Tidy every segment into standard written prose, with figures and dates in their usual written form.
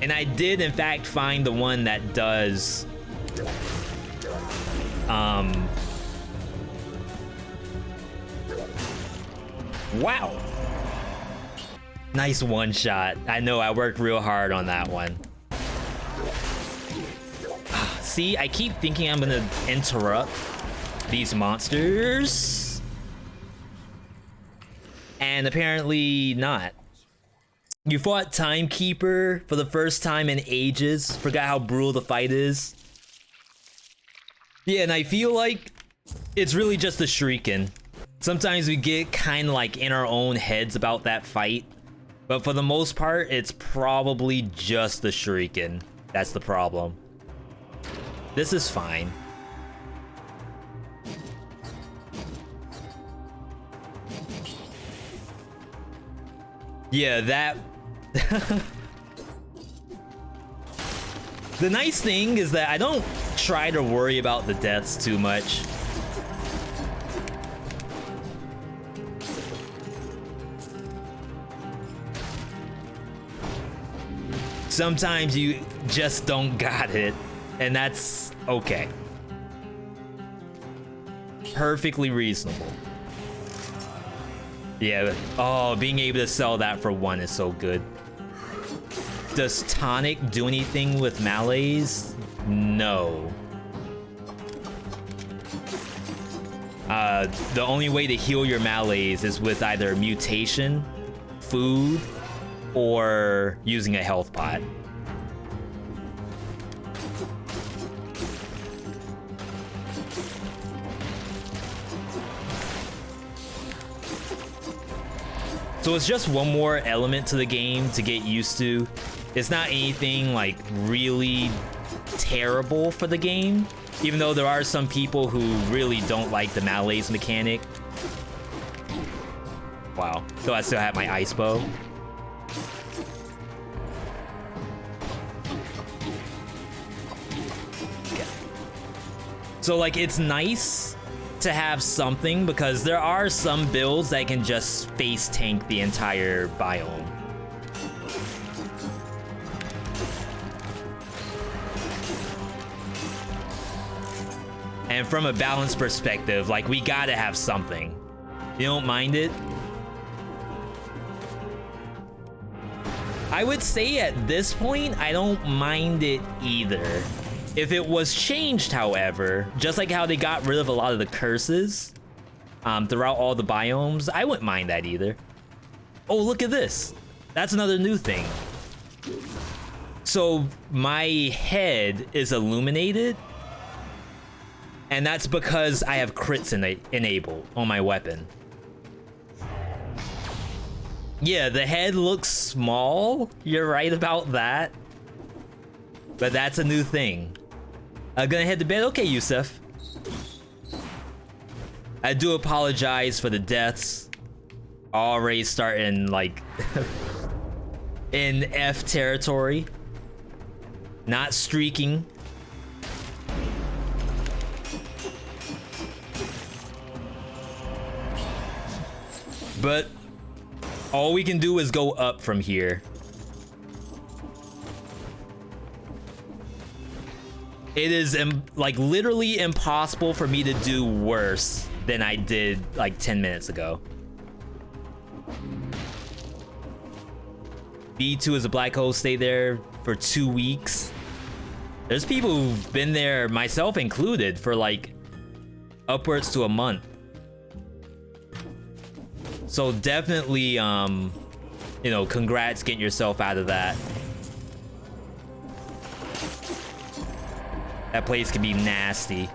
And I did, in fact, find the one that does... Wow! Nice one shot. I know, I worked real hard on that one. See, I keep thinking I'm gonna interrupt these monsters. And apparently not. You fought Timekeeper for the first time in ages. Forgot how brutal the fight is. Yeah, and I feel like it's really just the shrieking. Sometimes we get kind of like in our own heads about that fight. But for the most part, it's probably just the shrieking. That's the problem. This is fine. Yeah, that... The nice thing is that I don't try to worry about the deaths too much. Sometimes you just don't got it, and that's okay. Perfectly reasonable. Yeah, oh, being able to sell that for 1 is so good. Does tonic do anything with malaise? No. The only way to heal your malaise is with either mutation, food, or using a health pot. So it's just one more element to the game to get used to. It's not anything like really terrible for the game, even though there are some people who really don't like the malaise mechanic. Wow, so I still have my ice bow. So like, it's nice to have something because there are some builds that can just face tank the entire biome. And from a balance perspective, like, we gotta have something. You don't mind it? I would say at this point, I don't mind it either. If it was changed, however, just like how they got rid of a lot of the curses throughout all the biomes, I wouldn't mind that either. Oh, look at this. That's another new thing. So my head is illuminated, and that's because I have crits enabled on my weapon. Yeah, the head looks small. You're right about that. But that's a new thing. I'm gonna head to bed. Okay, Yusuf. I do apologize for the deaths. Already starting like in F territory. Not streaking. But all we can do is go up from here. It is like literally impossible for me to do worse than I did like 10 minutes ago. B2 is a black hole. Stay there for 2 weeks. There's people who've been there, myself included, for like upwards to a month. So definitely, you know, congrats getting yourself out of that. That place can be nasty.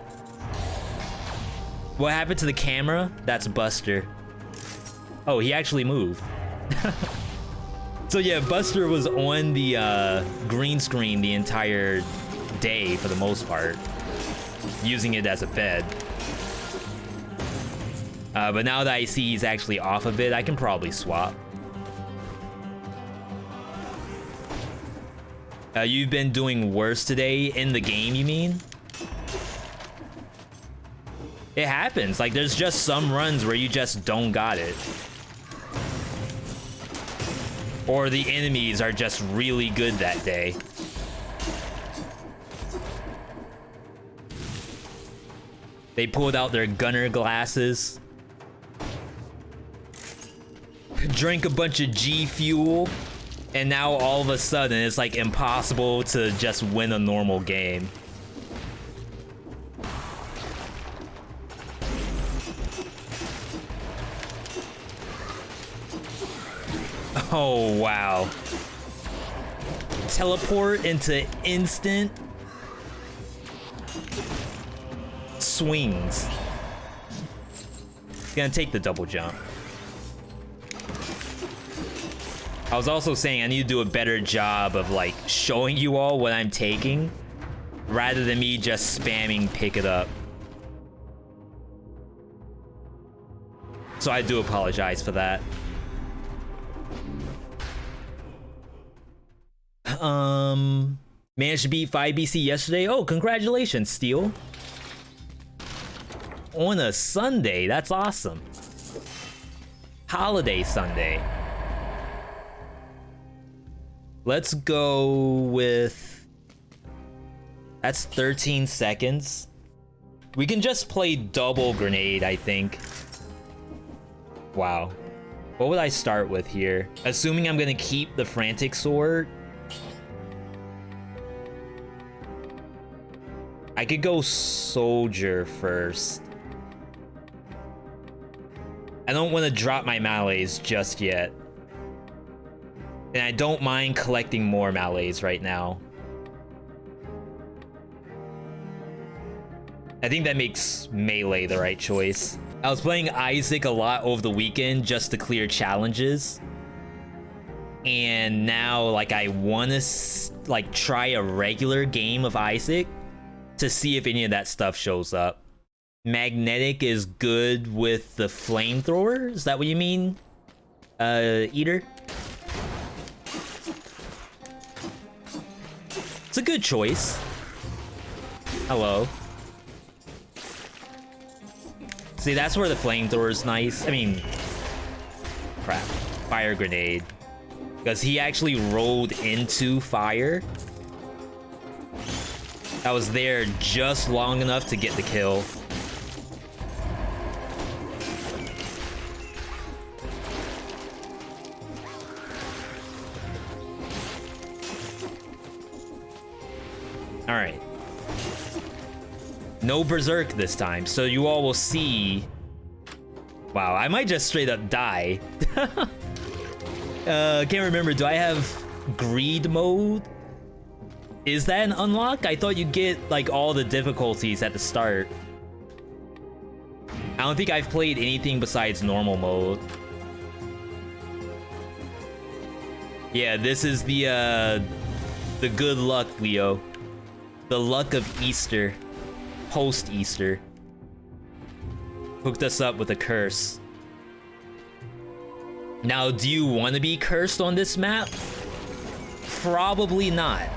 What happened to the camera? That's Buster. Oh, he actually moved. So yeah, Buster was on the green screen the entire day for the most part, using it as a bed. But now that I see he's actually off of it, I can probably swap. You've been doing worse today in the game, you mean? It happens. Like, there's just some runs where you just don't got it. Or the enemies are just really good that day. They pulled out their gunner glasses. Drank a bunch of G Fuel. And now all of a sudden it's like impossible to just win a normal game. Oh, wow. Teleport into instant swings. It's gonna take the double jump. I was also saying I need to do a better job of like showing you all what I'm taking rather than me just spamming pick it up. So I do apologize for that. Managed to beat 5 BC yesterday. Oh, congratulations, Steel. On a Sunday, that's awesome. Holiday Sunday. Let's go with... That's 13 seconds. We can just play double grenade, I think. Wow. What would I start with here? Assuming I'm gonna keep the frantic sword. I could go soldier first. I don't want to drop my melees just yet. And I don't mind collecting more melees right now. I think that makes melee the right choice. I was playing Isaac a lot over the weekend just to clear challenges. And now, like, I want to, like, try a regular game of Isaac to see if any of that stuff shows up. Magnetic is good with the flamethrower? Is that what you mean? Eater? It's a good choice. Hello. See, that's where the flamethrower is nice. I mean, crap. Fire grenade. Because he actually rolled into fire. I was there just long enough to get the kill. All right. No berserk this time, so you all will see. Wow, I might just straight up die. Can't remember, do I have greed mode? Is that an unlock? I thought you'd get like all the difficulties at the start. I don't think I've played anything besides normal mode. Yeah, this is the good luck, Leo. The luck of Easter. Post-Easter. Hooked us up with a curse. Now, do you want to be cursed on this map? Probably not.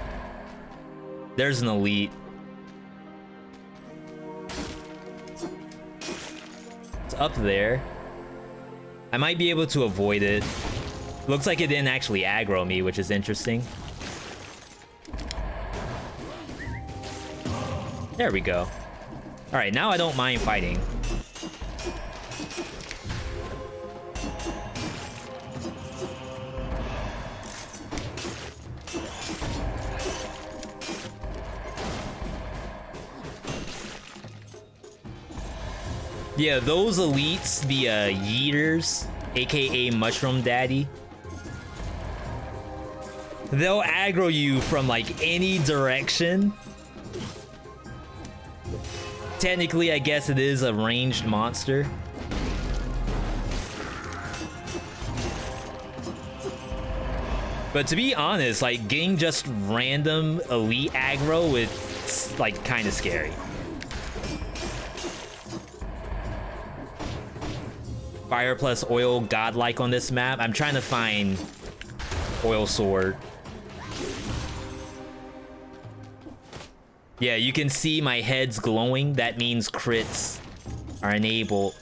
There's an elite. It's up there. I might be able to avoid it. Looks like it didn't actually aggro me, which is interesting. There we go. Alright, now I don't mind fighting. Yeah, those elites, the yeeters, aka Mushroom Daddy, they'll aggro you from like any direction. Technically, I guess it is a ranged monster. But to be honest, like getting just random elite aggro, it's like kind of scary. Fire plus oil godlike on this map. I'm trying to find oil sword. Yeah, you can see my head's glowing. That means crits are enabled.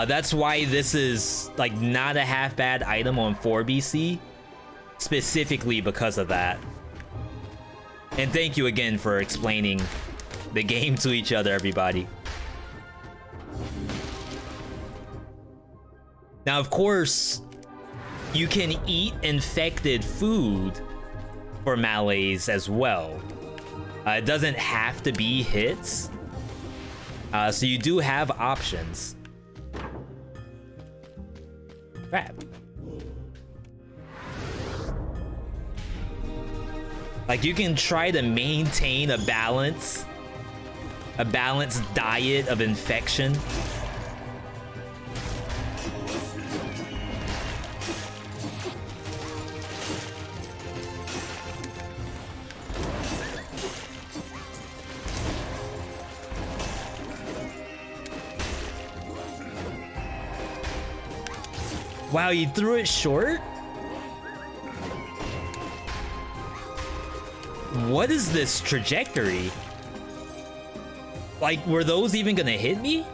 That's why this is like not a half bad item on 4BC, specifically because of that. And thank you again for explaining the game to each other, everybody. Now, of course, you can eat infected food for malaise as well. It doesn't have to be hits. So you do have options. Crap. Like, you can try to maintain a balanced diet of infection. Wow, you threw it short? What is this trajectory? Like, were those even gonna hit me?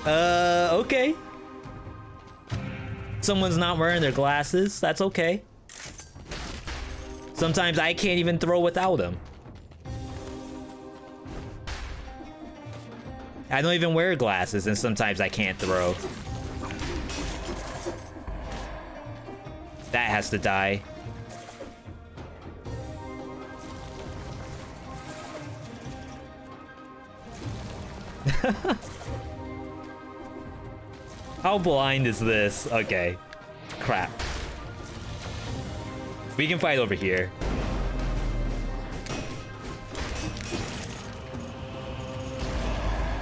Okay. Someone's not wearing their glasses. That's okay. Sometimes I can't even throw without them. I don't even wear glasses, and sometimes I can't throw. That has to die. How blind is this? Okay. Crap. We can fight over here.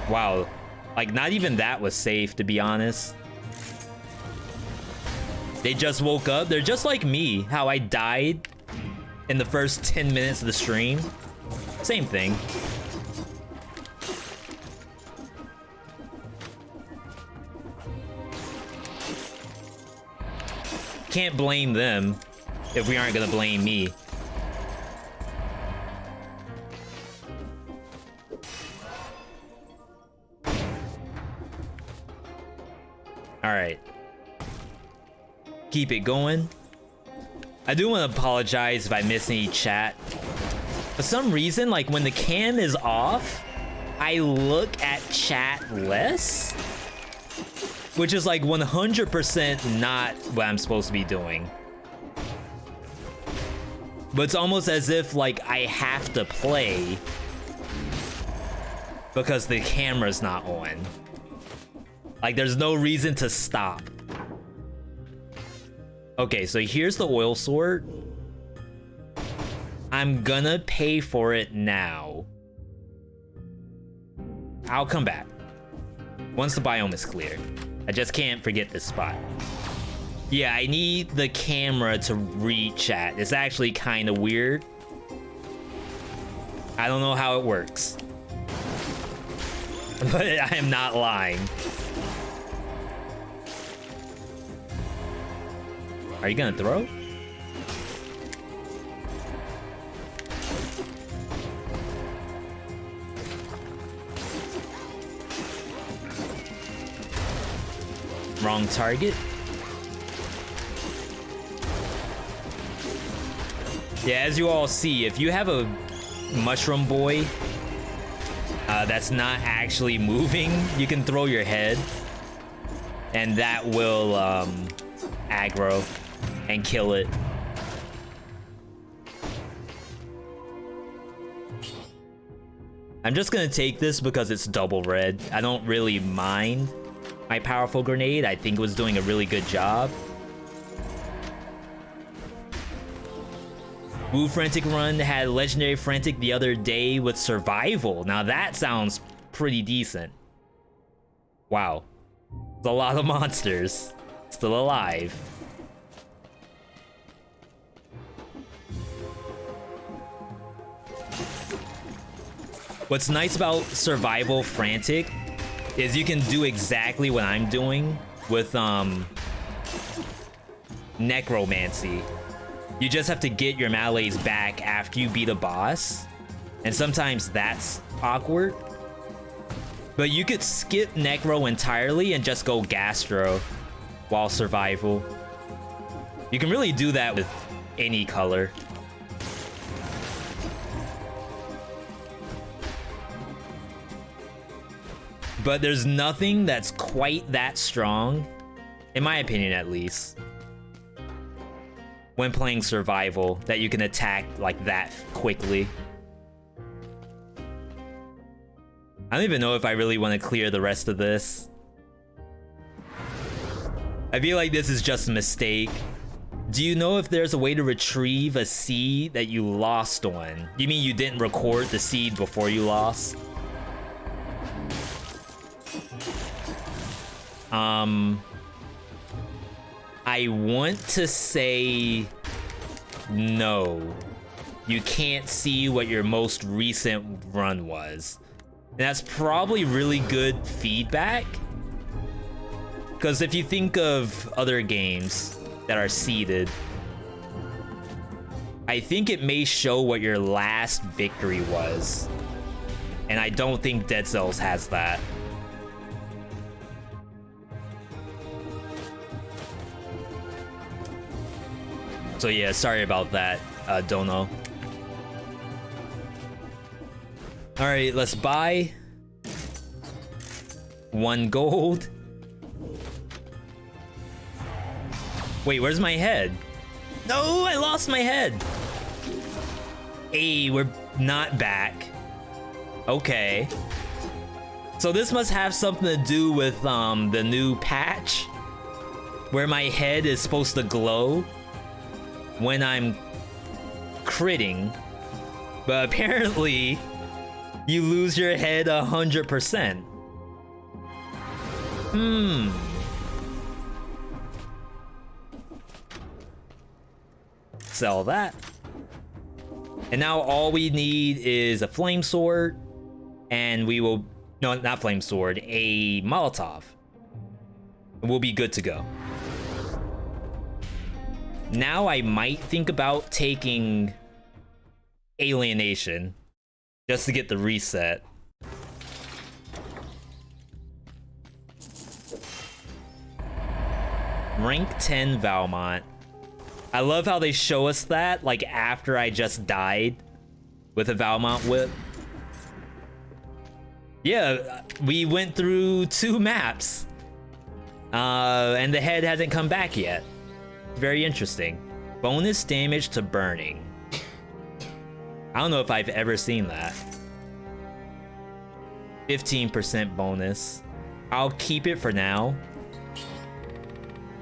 Wow. Like, not even that was safe, to be honest. They just woke up. They're just like me, how I died in the first 10 minutes of the stream. Same thing. Can't blame them if we aren't gonna blame me. All right. Keep it going. I do want to apologize if I miss any chat. For some reason, like when the cam is off, I look at chat less, which is like 100% not what I'm supposed to be doing. But it's almost as if like I have to play because the camera's not on. Like there's no reason to stop. Okay, so here's the oil sword. I'm gonna pay for it now. I'll come back once the biome is clear. I just can't forget this spot. Yeah, I need the camera to read chat. It's actually kind of weird. I don't know how it works. But I am not lying. Are you gonna throw? Wrong target. Yeah, as you all see, if you have a mushroom boy that's not actually moving, you can throw your head, and that will aggro and kill it. I'm just gonna take this because it's double red. I don't really mind my powerful grenade. I think it was doing a really good job. Woo Frantic Run had Legendary Frantic the other day with Survival. Now that sounds pretty decent. Wow. It's a lot of monsters still alive. What's nice about Survival Frantic is you can do exactly what I'm doing with Necromancy. You just have to get your melees back after you beat a boss. And sometimes that's awkward. But you could skip Necro entirely and just go Gastro while survival. You can really do that with any color. But there's nothing that's quite that strong, in my opinion at least, when playing survival, that you can attack like that quickly. I don't even know if I really want to clear the rest of this. I feel like this is just a mistake. Do you know if there's a way to retrieve a seed that you lost on? You mean you didn't record the seed before you lost? I want to say no. You can't see what your most recent run was. And that's probably really good feedback. Because if you think of other games that are seeded, I think it may show what your last victory was. And I don't think Dead Cells has that. So yeah, sorry about that, Dono. All right, let's buy 1 gold. Wait, where's my head? No, I lost my head. Hey, we're not back. Okay. So this must have something to do with the new patch, where my head is supposed to glow when I'm critting, but apparently you lose your head 100%. Sell that. And now all we need is a flame sword, and we will, no, not flame sword, a Molotov. And we'll be good to go. Now I might think about taking Alienation just to get the reset. Rank 10 Valmont. I love how they show us that, like, after I just died with a Valmont whip. Yeah, we went through 2 maps. And the head hasn't come back yet. Very interesting. Bonus damage to burning. I don't know if I've ever seen that. 15% bonus. I'll keep it for now.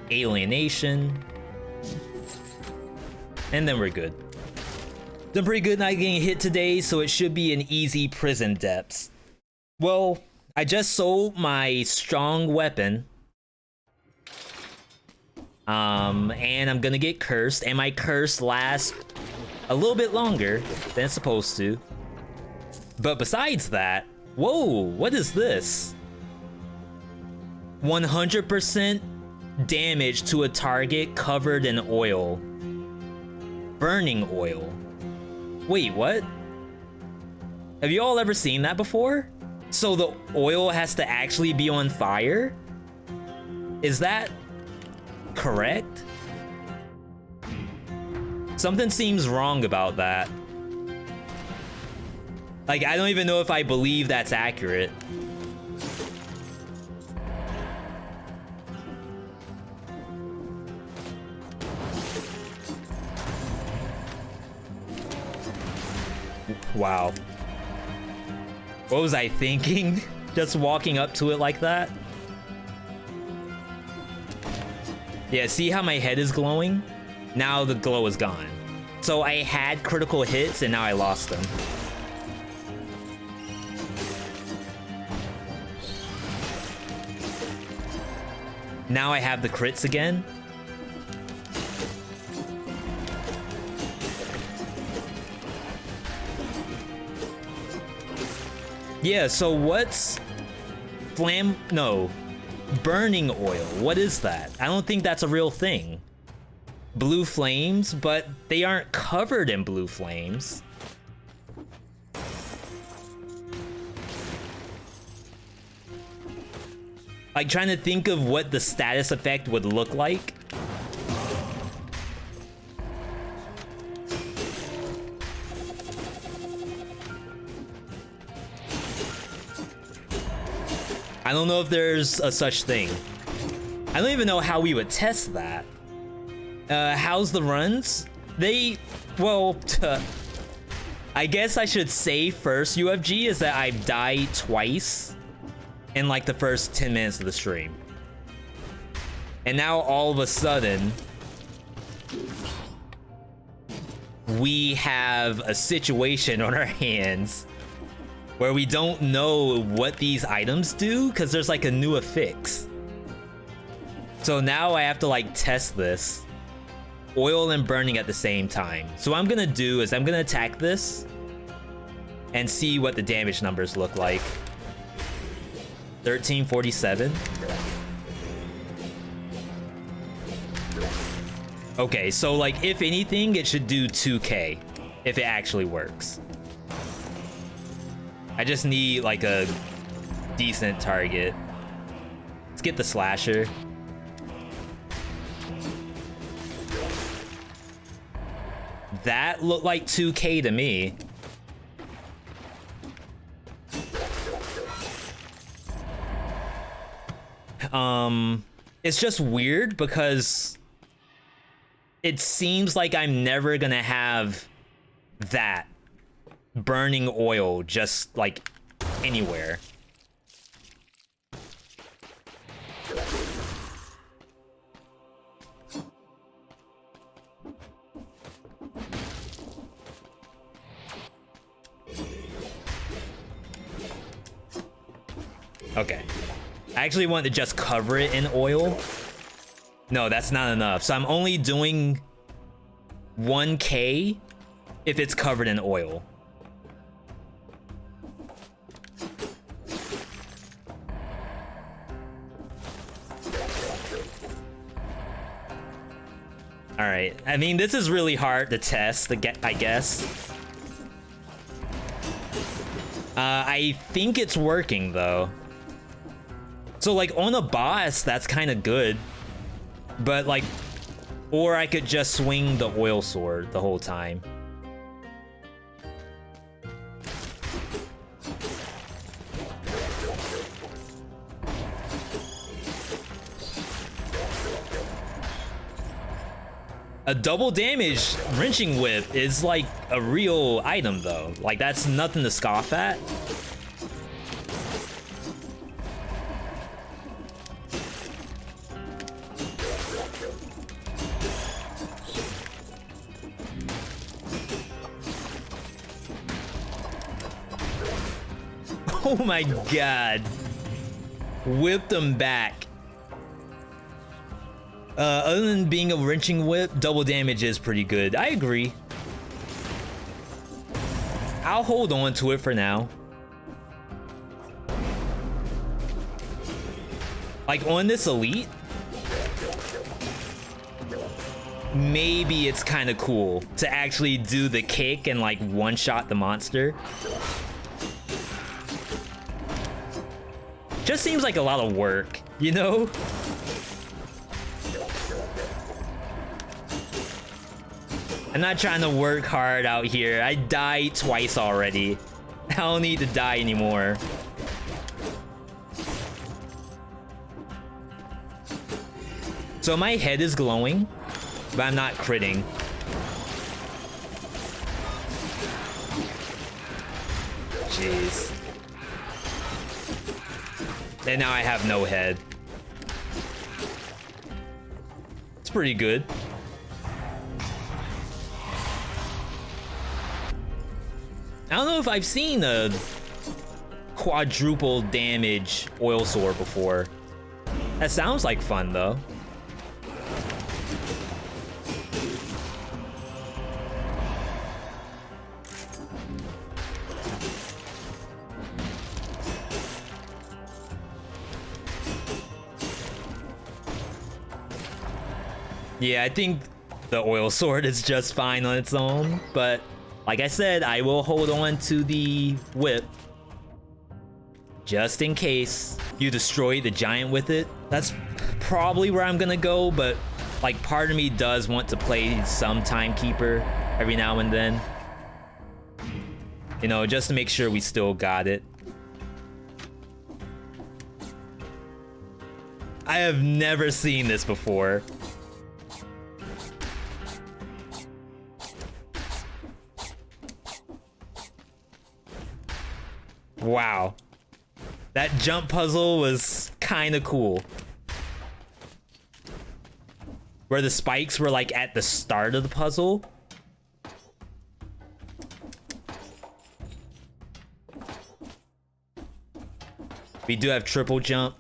Alienation. And then we're good. Done pretty good not getting hit today, so it should be an easy prison depths. Well, I just sold my strong weapon. And I'm gonna get cursed, and my curse lasts a little bit longer than it's supposed to. But besides that, whoa, what is this? 100% damage to a target covered in oil. Burning oil. Wait, what? Have you all ever seen that before? So the oil has to actually be on fire? Is that correct? Something seems wrong about that. Like, I don't even know if I believe that's accurate. Wow. What was I thinking? Just walking up to it like that? Yeah, see how my head is glowing? Now the glow is gone. So I had critical hits and now I lost them. Now I have the crits again. Yeah, so what's burning oil? What is that? I don't think that's a real thing. blue flames, but they aren't covered in blue flames. Like, trying to think of what the status effect would look like. I don't know if there's a such thing. I don't even know how we would test that. How's the runs? Well, I guess I should say first, UFG, is that I've died twice in like the first 10 minutes of the stream. And now all of a sudden, we have a situation on our hands where we don't know what these items do because there's like a new affix. So now I have to like test this. Oil and burning at the same time. So what I'm gonna do is I'm gonna attack this and see what the damage numbers look like. 1347. Okay, so like if anything, it should do 2k if it actually works. I just need like a decent target. Let's get the slasher. That looked like 2k to me. It's just weird because it seems like I'm never gonna have that burning oil just like anywhere. Okay. I actually want to just cover it in oil. No, that's not enough. So I'm only doing 1k if it's covered in oil. All right. I mean, this is really hard to test, I guess. I think it's working though. So like on a boss, that's kind of good, but like, or I could just swing the oil sword the whole time. A double damage wrenching whip is like a real item though. Like that's nothing to scoff at. Oh my god. Whipped them back. Other than being a wrenching whip, double damage is pretty good. I agree. I'll hold on to it for now. Like on this elite, maybe it's kind of cool to actually do the kick and like one-shot the monster. Just seems like a lot of work, you know? I'm not trying to work hard out here. I died twice already. I don't need to die anymore. So my head is glowing, but I'm not critting. Jeez. And now I have no head. It's pretty good. I don't know if I've seen a quadruple damage oil sword before. That sounds like fun though. Yeah, I think The oil sword is just fine on its own, but like I said, I will hold on to the whip just in case you destroy the giant with it. That's probably where I'm gonna go, but like part of me does want to play some Timekeeper every now and then. You know, just to make sure we still got it. I have never seen this before. Wow. That jump puzzle was kind of cool. Where the spikes were like at the start of the puzzle. We do have triple jump.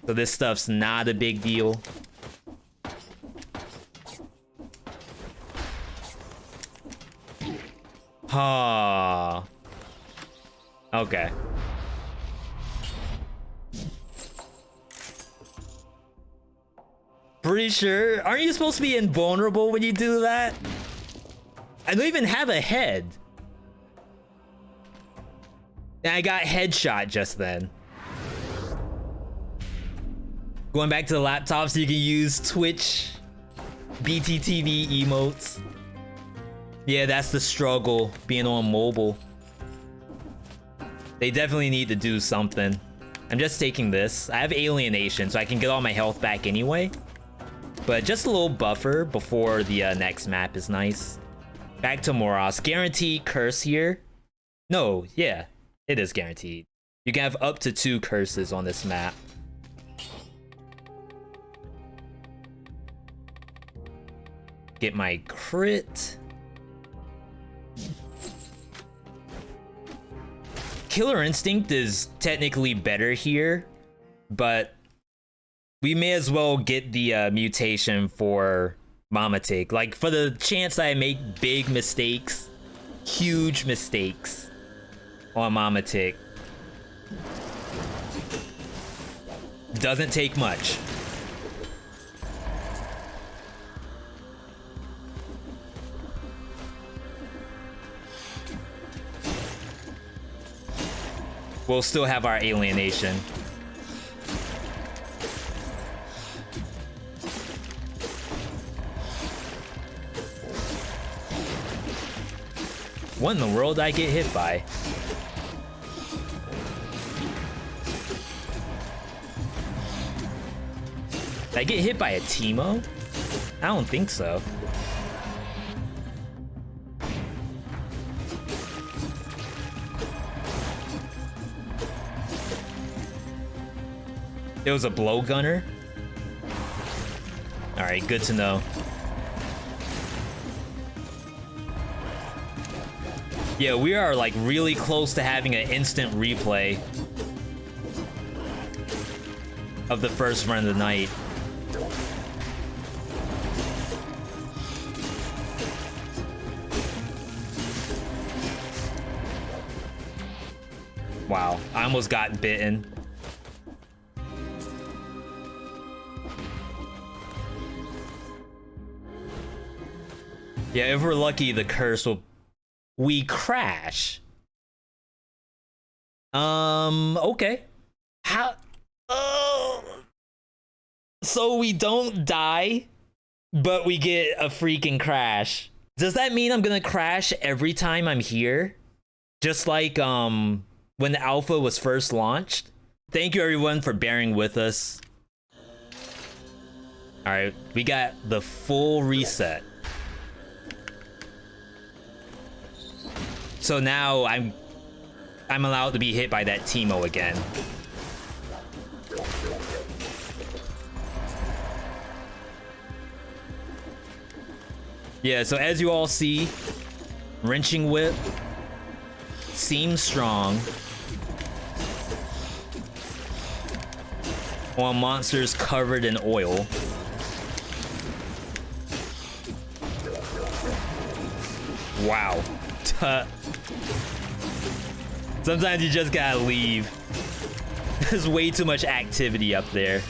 So this stuff's not a big deal. Ha. Okay. Pretty sure. Aren't you supposed to be invulnerable when you do that? I don't even have a head. And I got headshot just then. Going back to the laptop so you can use Twitch BTTV emotes. Yeah, that's the struggle being on mobile. They definitely need to do something. I'm just taking this. I have alienation, so I can get all my health back anyway. But just a little buffer before the next map is nice. Back to Morass. Guaranteed curse here. No, yeah, it is guaranteed. You can have up to 2 curses on this map. Get my crit. Killer Instinct is technically better here, but we may as well get the mutation for Mama Tick. Like, for the chance I make big mistakes, huge mistakes on Mama Tick. Doesn't take much. We'll still have our alienation. What in the world did I get hit by? Did I get hit by a Teemo? I don't think so. It was a blowgunner? Alright, good to know. Yeah, we are like really close to having an instant replay of the first run of the night. Wow, I almost got bitten. Yeah, if we're lucky, the curse will... We crash. Okay. How... Oh... So we don't die, but we get a freaking crash. Does that mean I'm gonna crash every time I'm here? Just like, when the alpha was first launched? Thank you everyone for bearing with us. Alright, we got the full reset. So now I'm allowed to be hit by that Teemo again. Yeah, so as you all see, Wrenching Whip seems strong on monsters covered in oil. Wow. Sometimes you just gotta leave. There's way too much activity up there.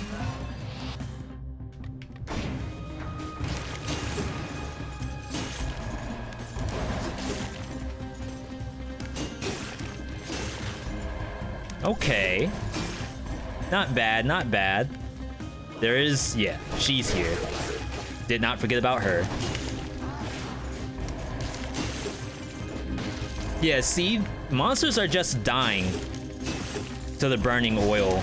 Okay. Not bad, not bad. There is, yeah, she's here. Did not forget about her. Yeah, see, monsters are just dying to the burning oil,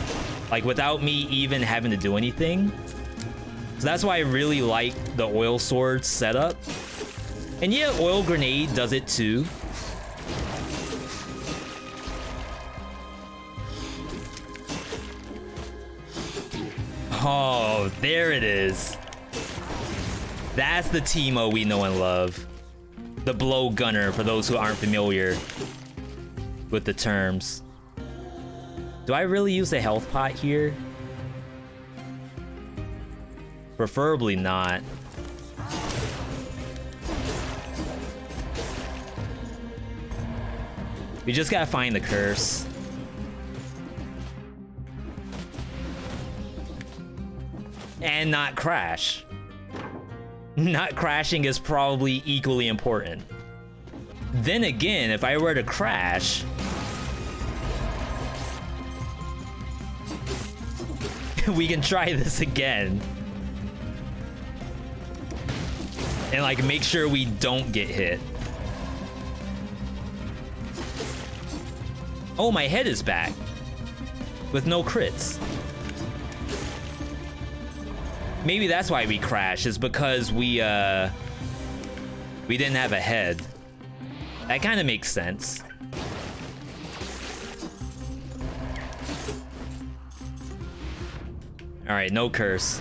like without me even having to do anything. So that's why I really like the oil sword setup. And yeah, oil grenade does it too. Oh, there it is. That's the Teemo we know and love. The blow gunner, for those who aren't familiar with the terms. Do I really use the health pot here? Preferably not. We just gotta find the curse. And not crash. Not crashing is probably equally important. Then again, if I were to crash, we can try this again. And like make sure we don't get hit. Oh, my head is back. With no crits. Maybe that's why we crashed, is because we didn't have a head. That kind of makes sense. All right, no curse.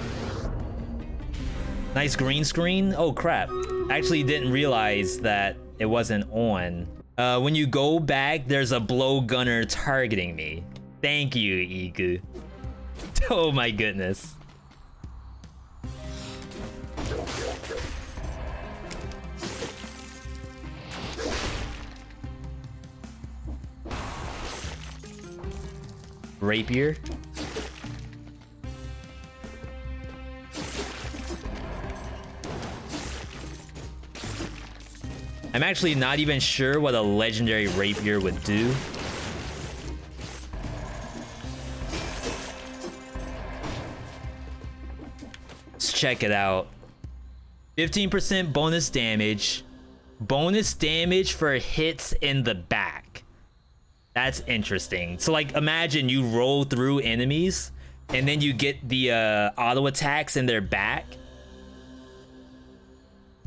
Nice green screen. Oh crap. Actually didn't realize that it wasn't on. When you go back, there's a blow gunner targeting me. Thank you, Igu. Oh my goodness. Rapier. I'm actually not even sure what a legendary rapier would do. Let's check it out. 15% bonus damage. Bonus damage for hits in the back. That's interesting. So like imagine you roll through enemies and then you get the auto attacks in their back.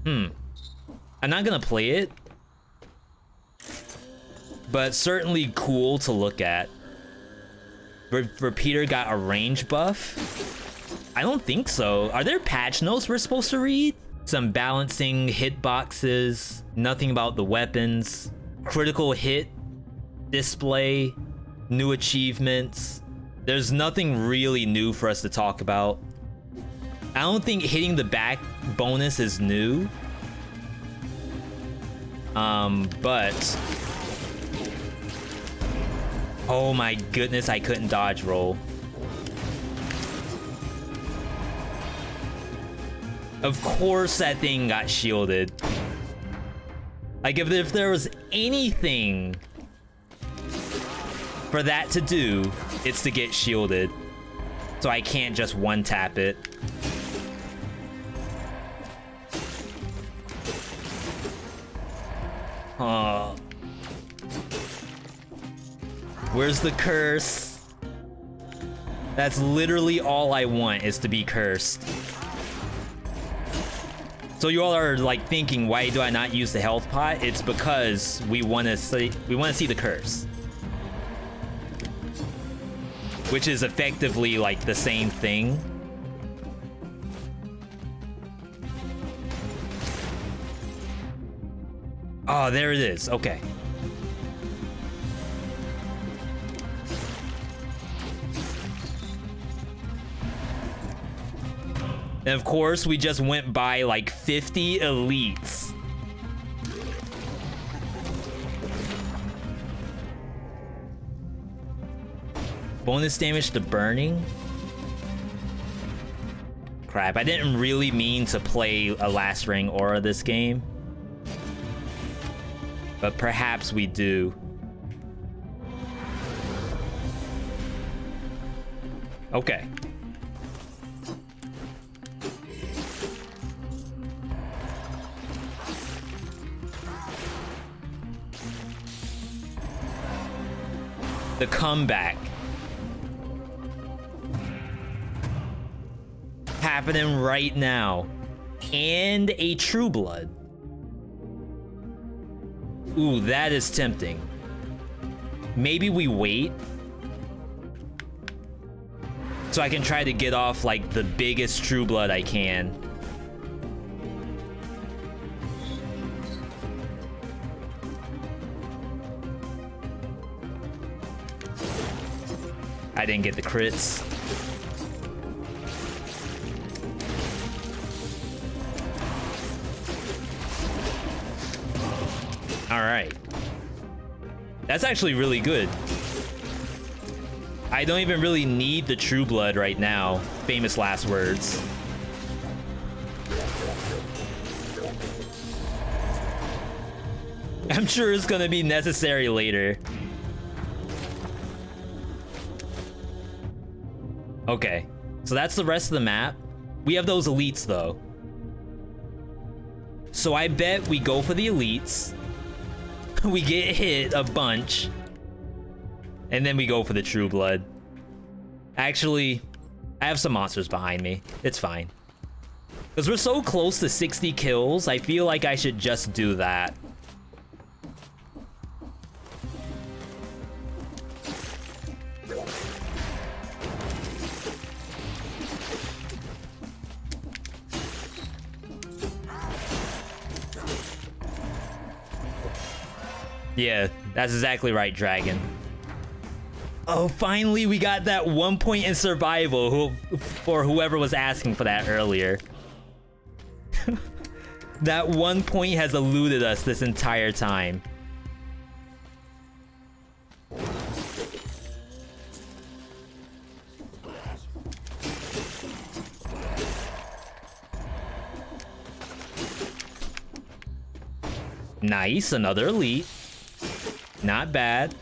I'm not gonna play it, but certainly cool to look at. Repeater got a range buff? I don't think so. Are there patch notes we're supposed to read? Some balancing hitboxes, nothing about the weapons, critical hit display, new achievements. There's nothing really new for us to talk about. I don't think hitting the back bonus is new. But oh my goodness, I couldn't dodge roll. Of course that thing got shielded. Like if there was anything for that to do, it's to get shielded. So I can't just one tap it. Where's the curse? That's literally all I want, is to be cursed. So you all are like thinking, why do I not use the health pot? It's because we want to see the curse, which is effectively like the same thing. Oh, there it is. Okay. And of course, we just went by like 50 elites. Bonus damage to burning? Crap, I didn't really mean to play a Lacerating Aura this game. But perhaps we do. Okay. The comeback. Happening right now. And a true blood. Ooh, that is tempting. Maybe we wait. So I can try to get off like the biggest true blood I can. I didn't get the crits. All right. That's actually really good. I don't even really need the true blood right now. Famous last words. I'm sure it's gonna be necessary later. Okay, so that's the rest of the map. We have those elites though. So I bet we go for the elites. We get hit a bunch. And then we go for the true blood. Actually, I have some monsters behind me. It's fine. Because we're so close to 60 kills, I feel like I should just do that. Yeah, that's exactly right, Dragon. Oh, finally we got that 1 point in survival for whoever was asking for that earlier. That 1 point has eluded us this entire time. Nice, another elite. Not bad.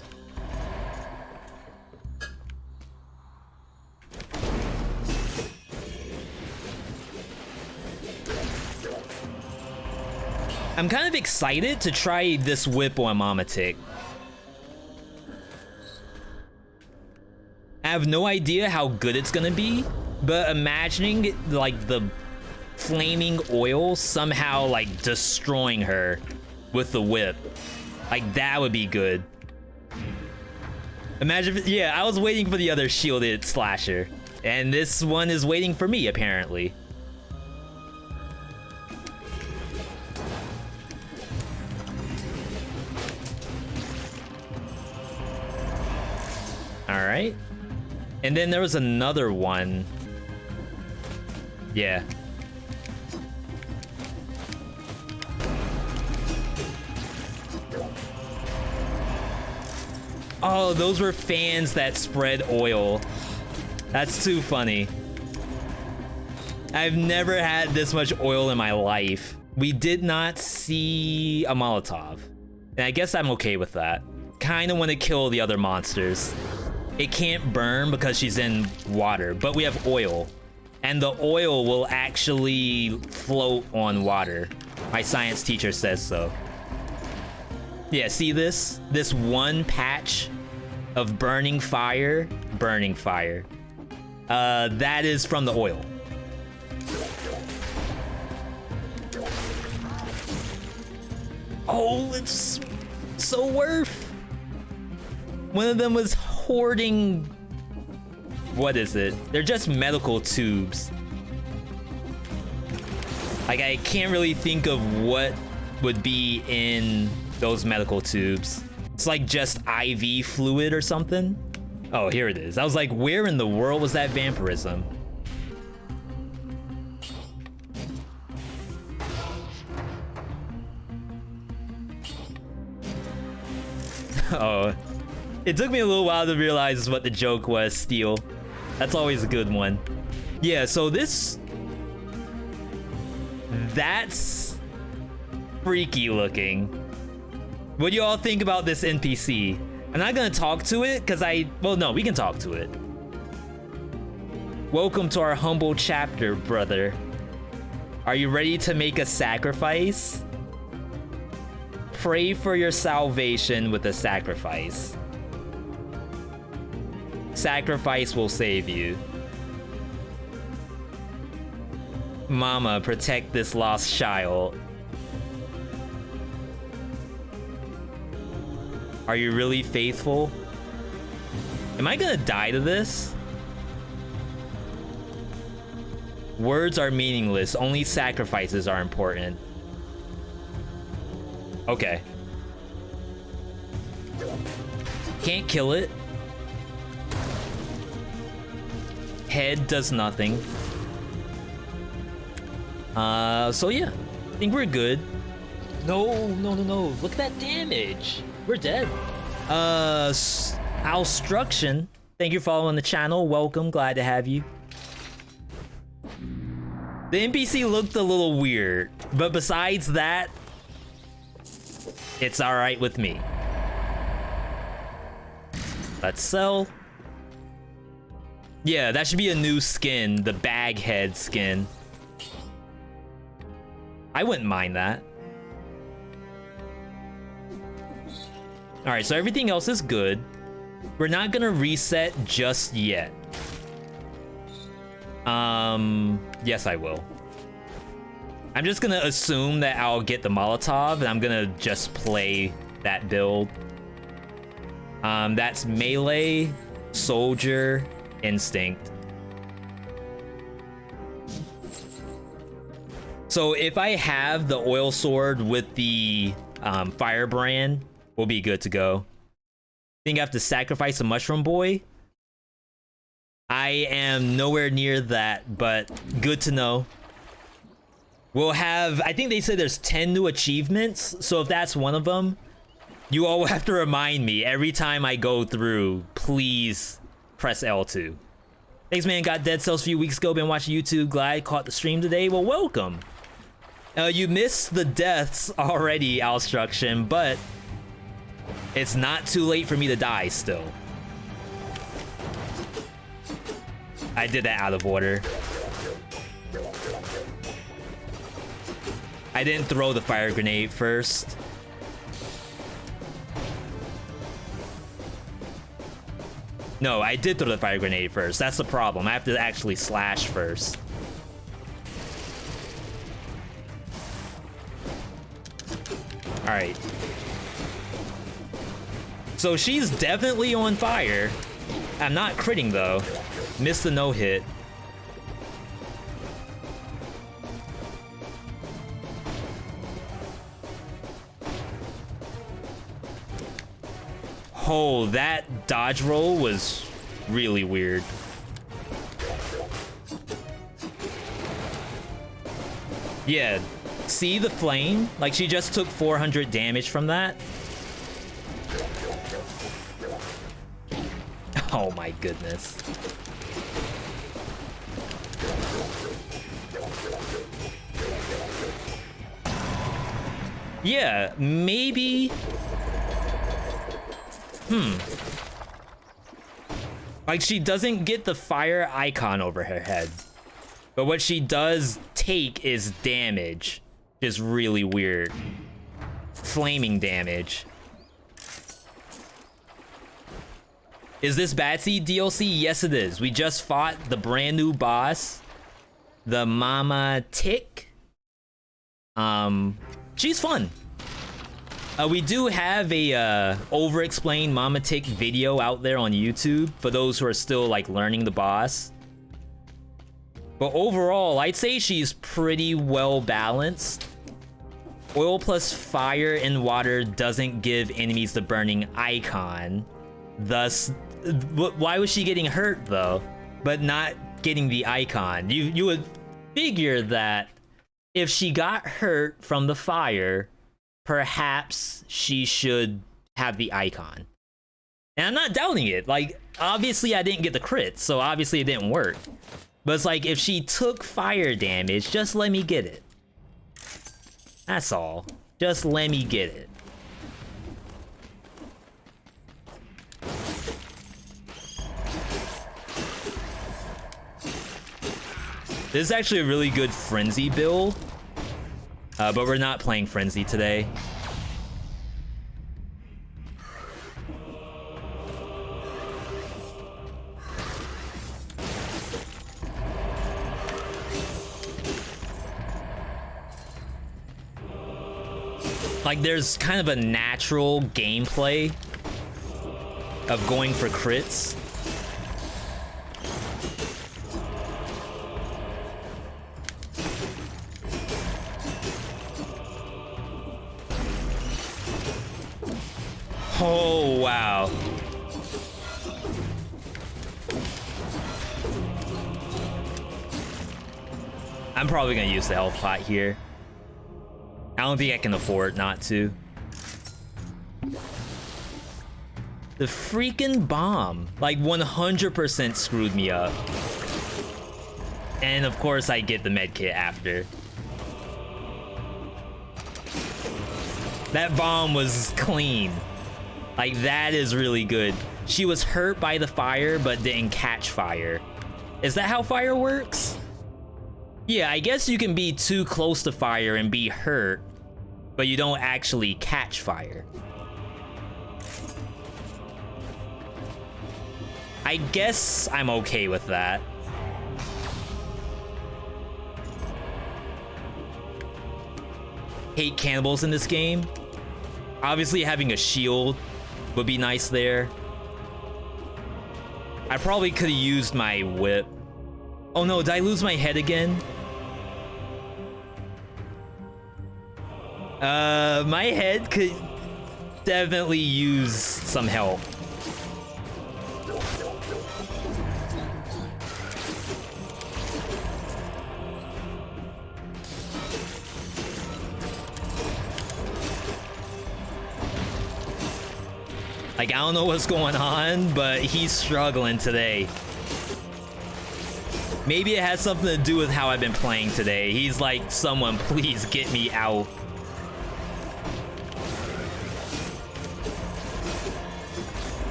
I'm kind of excited to try this whip on Mama Tick. I have no idea how good it's gonna be, but imagining like the flaming oil somehow like destroying her with the whip, like that would be good. Imagine if, yeah, I was waiting for the other shielded slasher, and this one is waiting for me apparently. All right, and then there was another one. Yeah. Oh, those were fans that spread oil. That's too funny. I've never had this much oil in my life. We did not see a Molotov, and I guess I'm okay with that. Kind of want to kill the other monsters. It can't burn because she's in water, but we have oil, and the oil will actually float on water. My science teacher says so. Yeah, see this? This one patch of burning fire. That is from the oil. Oh, it's so worth. One of them was hoarding. What is it? They're just medical tubes. Like, I can't really think of what would be in those medical tubes. It's like just IV fluid or something. Oh, here it is. I was like, where in the world was that vampirism? Oh, it took me a little while to realize what the joke was, Steel. That's always a good one. Yeah, so that's freaky looking. What do you all think about this NPC? I'm not gonna talk to it because well, no, we can talk to it. Welcome to our humble chapter, brother. Are you ready to make a sacrifice? Pray for your salvation with a sacrifice. Sacrifice will save you. Mama, protect this lost child. Are you really faithful? Am I gonna die to this? Words are meaningless, only sacrifices are important. Okay. Can't kill it. Head does nothing. So yeah, I think we're good. No. Look at that damage. We're dead. Alstruction. Thank you for following the channel. Welcome, glad to have you. The NPC looked a little weird, but besides that, it's alright with me. Let's sell. Yeah, that should be a new skin, the Baghead skin. I wouldn't mind that. Alright, so everything else is good. We're not gonna reset just yet. Yes, I will. I'm just gonna assume that I'll get the Molotov, and I'm gonna just play that build. That's melee, soldier, instinct. So if I have the oil sword with the firebrand, we'll be good to go. Think I have to sacrifice a mushroom boy? I am nowhere near that, but good to know. We'll have, I think they said there's 10 new achievements, so if that's one of them, you all will have to remind me every time I go through, please press L2. Thanks, man. Got Dead Cells a few weeks ago, been watching YouTube, glad caught the stream today. Well, welcome. You missed the deaths already, Alstruction, but it's not too late for me to die still. I did that out of order. I didn't throw the fire grenade first. No, I did throw the fire grenade first. That's the problem. I have to actually slash first. Alright. So she's definitely on fire. I'm not critting though. Missed the no-hit. Oh, that dodge roll was really weird. Yeah, see the flame? Like, she just took 400 damage from that. Oh my goodness. Yeah, maybe... Like, she doesn't get the fire icon over her head. But what she does take is damage. Just really weird. Flaming damage. Is this Bad Seed DLC? Yes, it is. We just fought the brand new boss. The Mama Tick. She's fun. We do have a over-explained Mama Tick video out there on YouTube for those who are still like learning the boss. But overall, I'd say she's pretty well balanced. Oil plus fire and water doesn't give enemies the burning icon. Thus, why was she getting hurt though, but not getting the icon? You would figure that if she got hurt from the fire, perhaps she should have the icon. And I'm not doubting it. Like, obviously I didn't get the crit, so obviously it didn't work. But it's like, if she took fire damage, just let me get it. That's all. Just let me get it. This is actually a really good Frenzy build, but we're not playing Frenzy today. Like, there's kind of a natural gameplay of going for crits. Oh, wow. I'm probably gonna use the health pot here. I don't think I can afford not to. The freaking bomb, like 100% screwed me up. And of course I get the medkit after. That bomb was clean. Like, that is really good. She was hurt by the fire, but didn't catch fire. Is that how fire works? Yeah, I guess you can be too close to fire and be hurt, but you don't actually catch fire. I guess I'm okay with that. Hate cannibals in this game. Obviously having a shield would be nice there. I probably could have used my whip. Oh no, did I lose my head again? My head could definitely use some help. Like, I don't know what's going on, but he's struggling today. Maybe it has something to do with how I've been playing today. He's like, someone please get me out.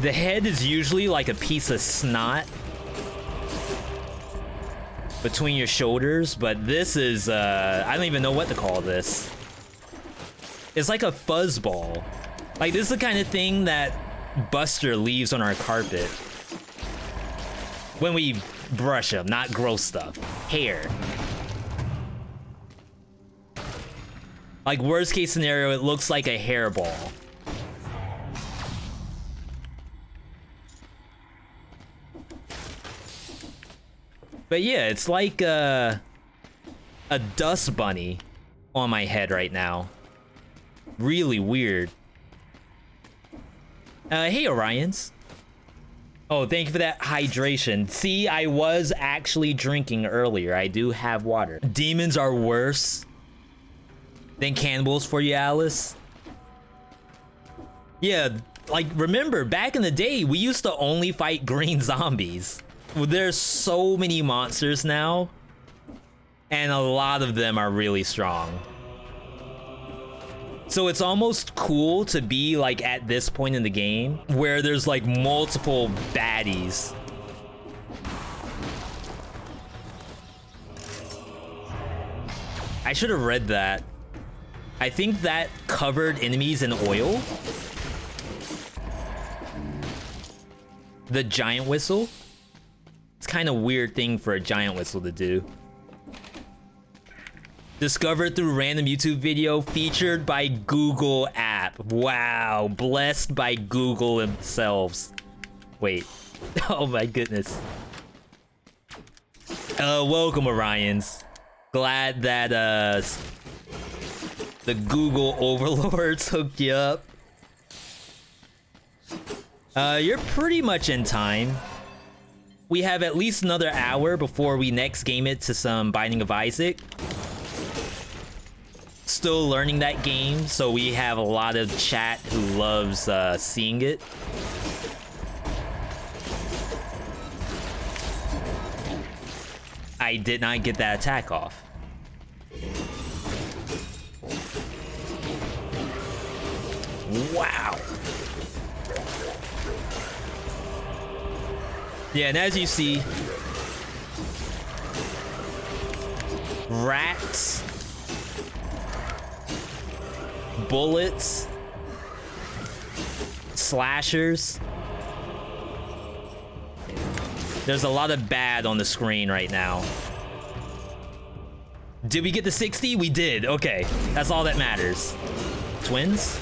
The head is usually like a piece of snot between your shoulders, but this is, I don't even know what to call this. It's like a fuzzball. Like, this is the kind of thing that Buster leaves on our carpet when we brush him, not gross stuff. Hair. Like, worst case scenario, it looks like a hairball. But yeah, it's like a dust bunny on my head right now. Really weird. Hey, Orions. Oh, thank you for that hydration. See, I was actually drinking earlier. I do have water. Demons are worse than cannibals for you, Alice. Yeah, like, remember, back in the day, we used to only fight green zombies. There's so many monsters now, and a lot of them are really strong. So it's almost cool to be like at this point in the game where there's like multiple baddies. I should have read that. I think that covered enemies in oil. The giant whistle. It's kind of weird thing for a giant whistle to do. Discovered through random YouTube video, featured by Google app. Wow, blessed by Google themselves. Wait, oh my goodness. Welcome, Orions. Glad that the Google overlords hooked you up. You're pretty much in time. We have at least another hour before we next game it to some Binding of Isaac. Still learning that game, so we have a lot of chat who loves seeing it. I did not get that attack off. Yeah, and as you see, rats, bullets, slashers. There's a lot of bad on the screen right now. Did we get the 60? We did. Okay, that's all that matters. Twins?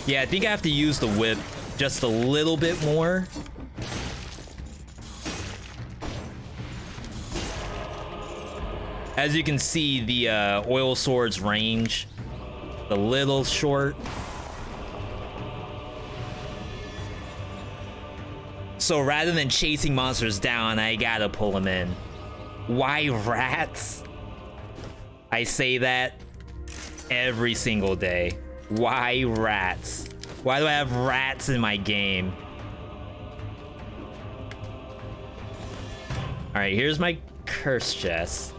Yeah, I think I have to use the whip just a little bit more. As you can see, the oil sword's range a little short. So rather than chasing monsters down, I gotta pull them in. Why rats? I say that every single day. Why rats? Why do I have rats in my game? All right, here's my curse chest.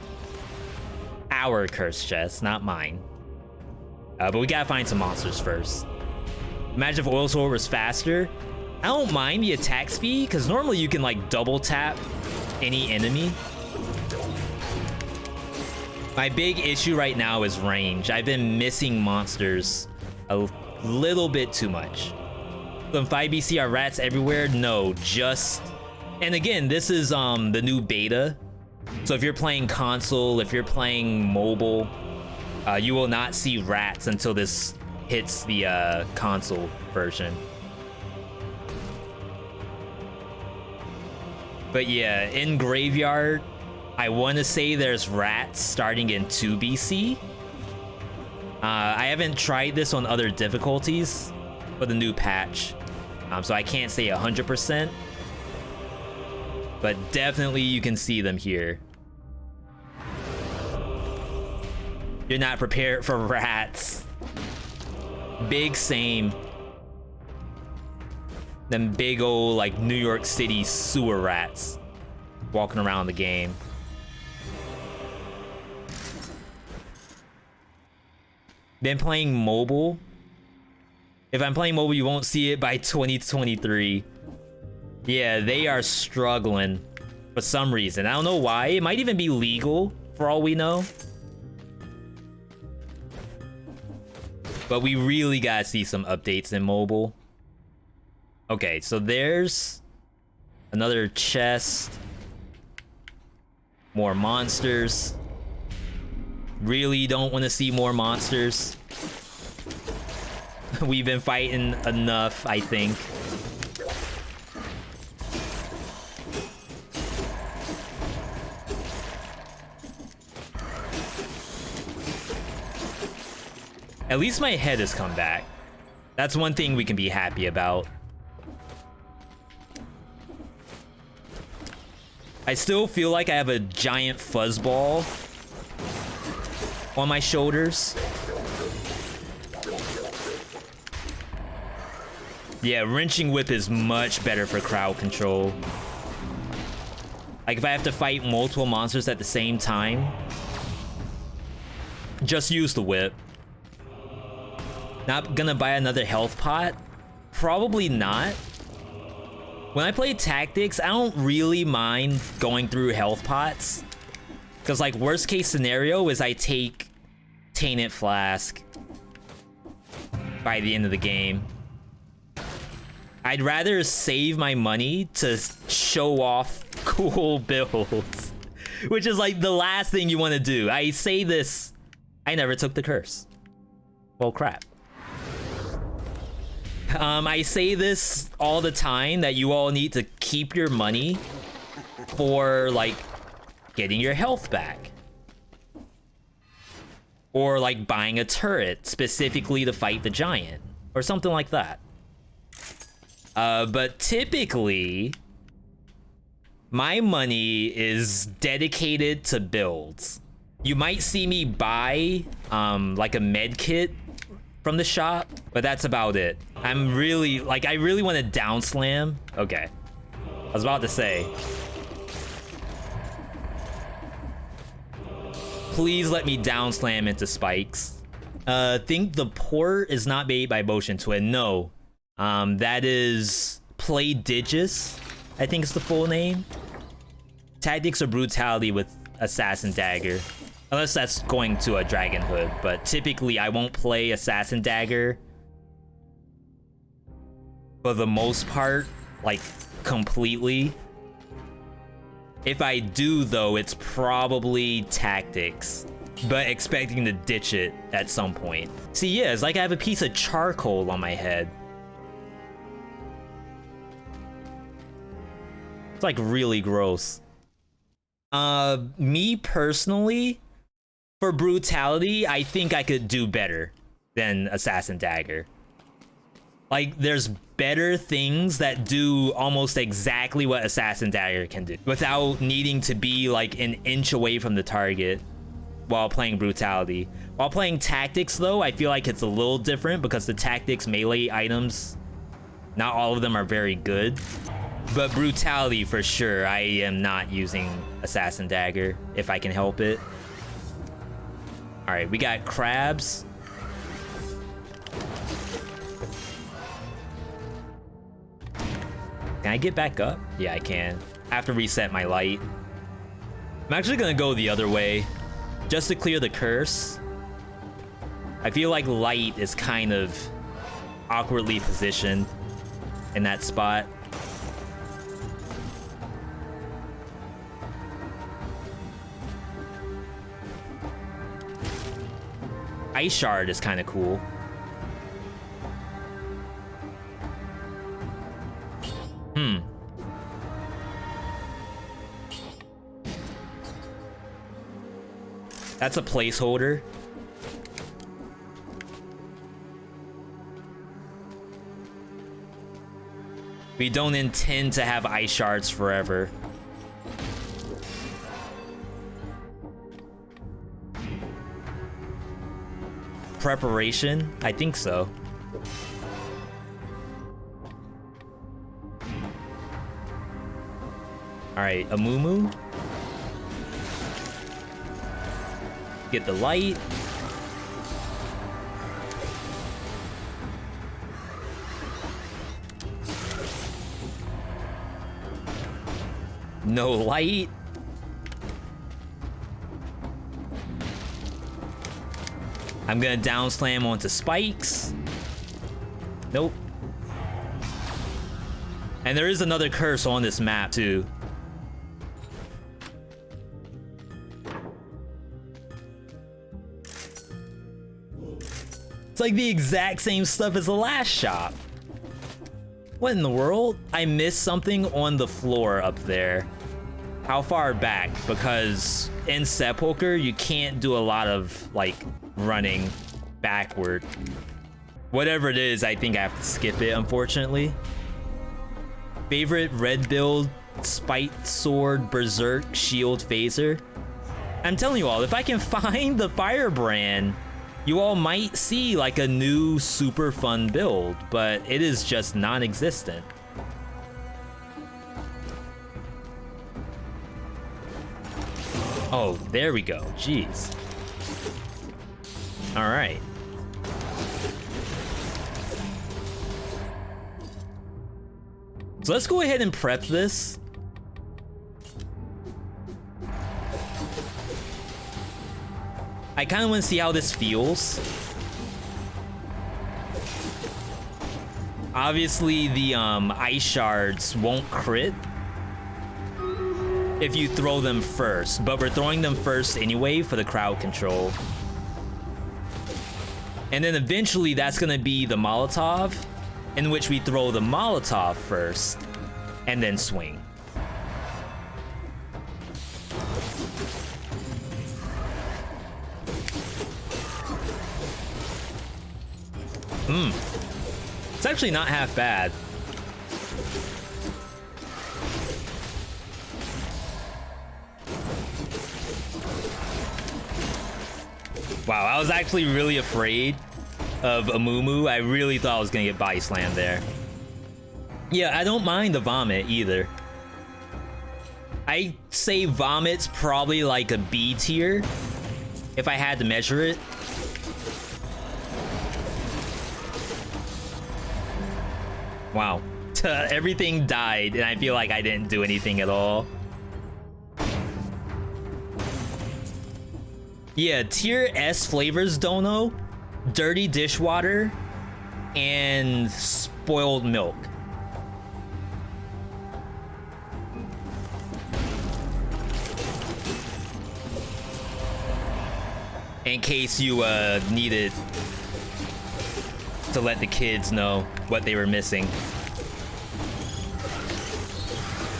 Our curse chest, not mine. But we gotta find some monsters first. Imagine if Oil Sword was faster. I don't mind the attack speed, because normally you can like double tap any enemy. My big issue right now is range. I've been missing monsters a little bit too much. So in 5BC are rats everywhere? No, just... And again, this is the new beta. So if you're playing console, if you're playing mobile, you will not see rats until this hits the console version. But yeah, in Graveyard, I want to say there's rats starting in 2BC. I haven't tried this on other difficulties for the new patch, so I can't say 100%. But definitely you can see them here. You're not prepared for rats. Big same. Them big old like New York City sewer rats walking around the game. Been playing mobile. If I'm playing mobile, you won't see it by 2023. Yeah, they are struggling for some reason. I don't know why. It might even be legal for all we know. But we really gotta see some updates in mobile. Okay, so there's another chest. More monsters. Really don't want to see more monsters. We've been fighting enough, I think. At least my head has come back. That's one thing we can be happy about. I still feel like I have a giant fuzzball on my shoulders. Yeah, wrenching whip is much better for crowd control. Like if I have to fight multiple monsters at the same time, just use the whip. Not gonna buy another health pot? Probably not. When I play tactics, I don't really mind going through health pots. Because like worst case scenario is I take Tainted Flask by the end of the game. I'd rather save my money to show off cool builds. Which is like the last thing you want to do. I say this, I never took the curse. Well, crap. I say this all the time that you all need to keep your money for like getting your health back. Or like buying a turret specifically to fight the giant or something like that. But typically my money is dedicated to builds. You might see me buy like a med kit from the shop, but that's about it. I'm really like, I really want to down slam. Okay, I was about to say Please let me down slam into spikes. Think the port is not made by Motion Twin. No. That is Prodigious, I think is the full name. Tactics or Brutality with Assassin Dagger. Unless that's going to a Dragon Hood, but typically I won't play Assassin Dagger for the most part, like completely. If I do though, it's probably Tactics, but expecting to ditch it at some point. See, yeah, it's like I have a piece of charcoal on my head. It's like really gross. Me personally, for Brutality, I think I could do better than Assassin Dagger. Like, there's better things that do almost exactly what Assassin Dagger can do without needing to be like an inch away from the target while playing Brutality. While playing Tactics though, I feel like it's a little different because the Tactics melee items, not all of them are very good. But Brutality for sure, I am not using Assassin Dagger if I can help it. All right, we got crabs. Can I get back up? Yeah, I can. I have to reset my light. I'm actually gonna go the other way just to clear the curse. I feel like light is kind of awkwardly positioned in that spot. Ice Shard is kind of cool. That's a placeholder. We don't intend to have ice shards forever. Preparation? I think so. All right, Amumu. Get the light. No light. I'm gonna down slam onto spikes. Nope. And there is another curse on this map too. It's like the exact same stuff as the last shop. What in the world? I missed something on the floor up there. How far back? Because in Sepulcher, you can't do a lot of like running backward. Whatever it is, I think I have to skip it, unfortunately. Favorite red build, Spite Sword, Berserk, Shield, Phaser. I'm telling you all, if I can find the Firebrand, you all might see like a new super fun build, but it is just non-existent. Oh, there we go. Jeez. All right. So let's go ahead and prep this. I kind of want to see how this feels. Obviously, the ice shards won't crit if you throw them first, but we're throwing them first anyway for the crowd control. And then eventually that's gonna be the Molotov, in which we throw the Molotov first and then swing. It's actually not half bad. Wow, I was actually really afraid of Amumu. I really thought I was gonna get body slammed there. Yeah, I don't mind the vomit either. I say vomit's probably like a B tier if I had to measure it. Wow. Everything died, and I feel like I didn't do anything at all. Yeah, tier S flavors, Dono. Dirty dishwater and spoiled milk. In case you needed to let the kids know what they were missing.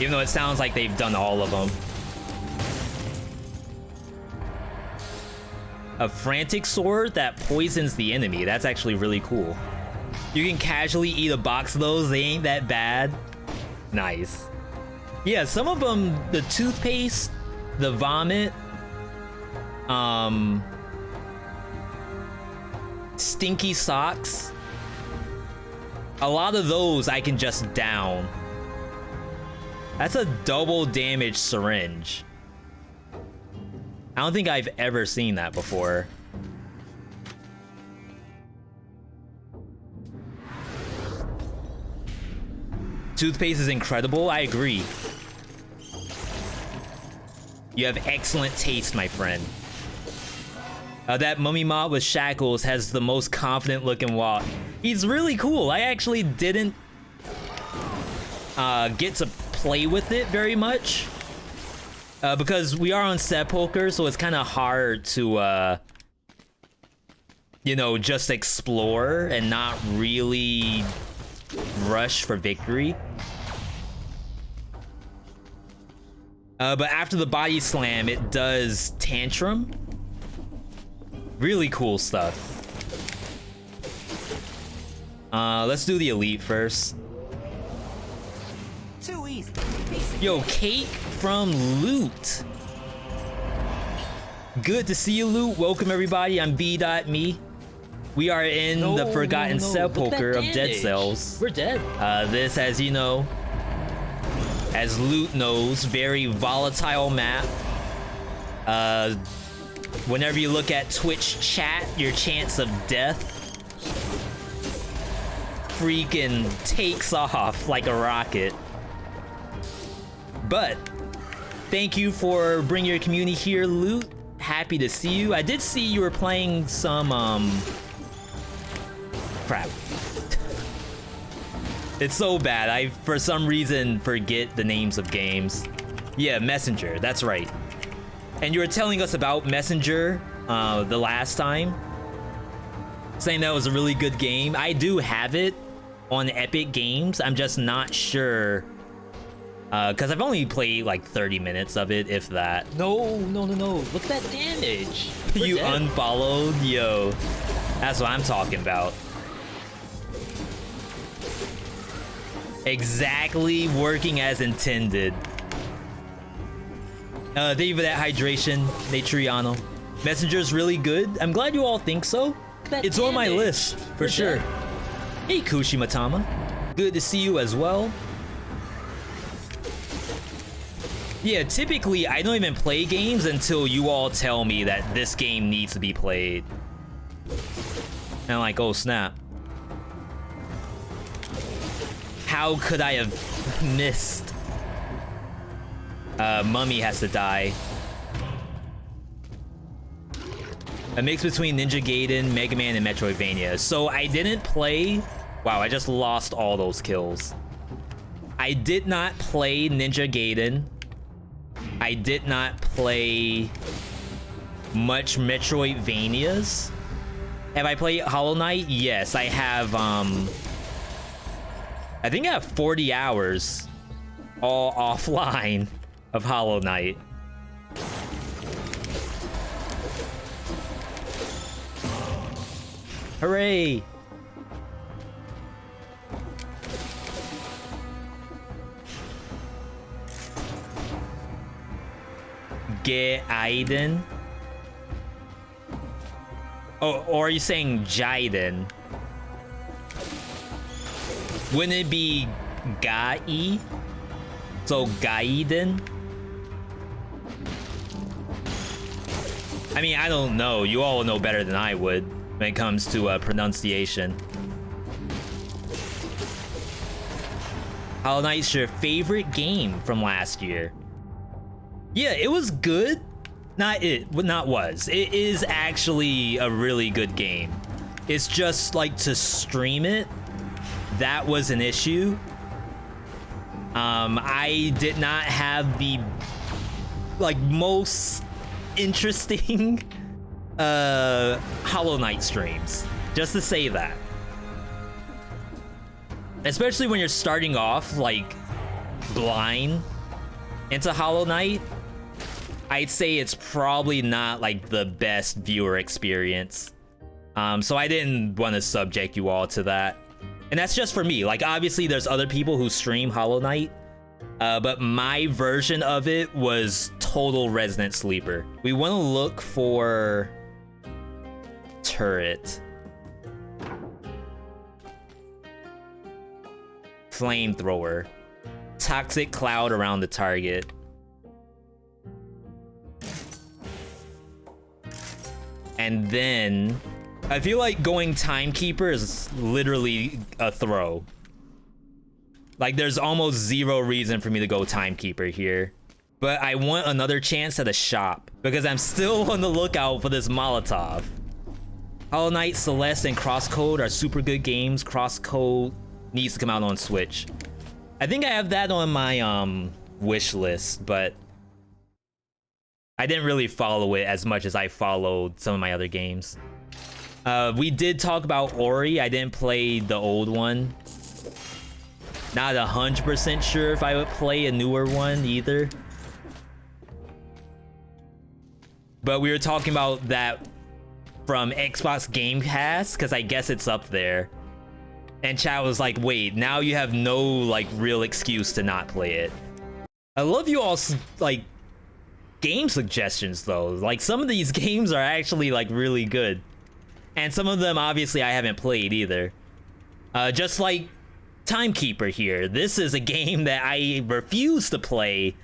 Even though it sounds like they've done all of them. A frantic sword that poisons the enemy. That's actually really cool. You can casually eat a box of those. They ain't that bad. Nice. Yeah, some of them, the toothpaste, the vomit, stinky socks. A lot of those I can just down. That's a double damage syringe. I don't think I've ever seen that before. Toothpaste is incredible. I agree. You have excellent taste, my friend. That mummy mob with shackles has the most confident looking walk. He's really cool. I actually didn't get to play with it very much. Because we are on Sepulcher, so it's kind of hard to, you know, just explore and not really rush for victory. But after the body slam, it does tantrum. Really cool stuff. Let's do the elite first. Too easy. Yo, cake from Loot. Good to see you, Loot. Welcome, everybody. I'm Veedotme. We are in the Forgotten Sepulcher of Dead Cells. We're dead. This, as you know, as Loot knows, very volatile map. Whenever you look at Twitch chat, your chance of death freaking takes off like a rocket. But thank you for bringing your community here, Loot. Happy to see you. I did see you were playing some crap. It's so bad. I for some reason forget the names of games. Yeah, Messenger. That's right. And you were telling us about Messenger the last time, saying that was a really good game. I do have it on Epic Games. I'm just not sure. Because I've only played like 30 minutes of it, if that. No. Look at that damage. You unfollowed? Yo. That's what I'm talking about. Exactly working as intended. Thank you for that hydration, Natriano. Messenger's really good. I'm glad you all think so. It's on my list, for sure. Hey, Kushimatama. Good to see you as well. Yeah, typically, I don't even play games until you all tell me that this game needs to be played. And I'm like, oh, snap. How could I have missed? Mummy has to die. A mix between Ninja Gaiden, Mega Man, and Metroidvania. So I didn't play... Wow, I just lost all those kills. I did not play Ninja Gaiden. I did not play much Metroidvanias. Have I played Hollow Knight? Yes, I have, I think I have 40 hours all offline of Hollow Knight. Hooray! Gaiden? Oh, or are you saying Jaiden? Wouldn't it be Gai? So Gaiden? I mean, I don't know. You all know better than I would when it comes to pronunciation. Hollow Knight's your favorite game from last year? Yeah, it was good. Not was. It is actually a really good game. It's just like to stream it, that was an issue. I did not have the like most interesting Hollow Knight streams, just to say that. Especially when you're starting off like blind into Hollow Knight, I'd say it's probably not like the best viewer experience. So I didn't want to subject you all to that. And that's just for me. Like, obviously there's other people who stream Hollow Knight, but my version of it was total Resident Sleeper. We want to look for turret. Flamethrower. Toxic cloud around the target. And then I feel like going Timekeeper is literally a throw. Like, there's almost zero reason for me to go Timekeeper here. But I want another chance at a shop because I'm still on the lookout for this Molotov. Hollow Knight, Celeste, and Crosscode are super good games. Crosscode needs to come out on Switch. I think I have that on my wish list, but I didn't really follow it as much as I followed some of my other games. We did talk about Ori. I didn't play the old one. Not 100% sure if I would play a newer one either. But we were talking about that from Xbox Game Pass, because I guess it's up there. And chat was like, wait, now you have no like real excuse to not play it. I love you all's like game suggestions though. Like, some of these games are actually like really good. And some of them obviously I haven't played either. Just like Timekeeper here. This is a game that I refuse to play,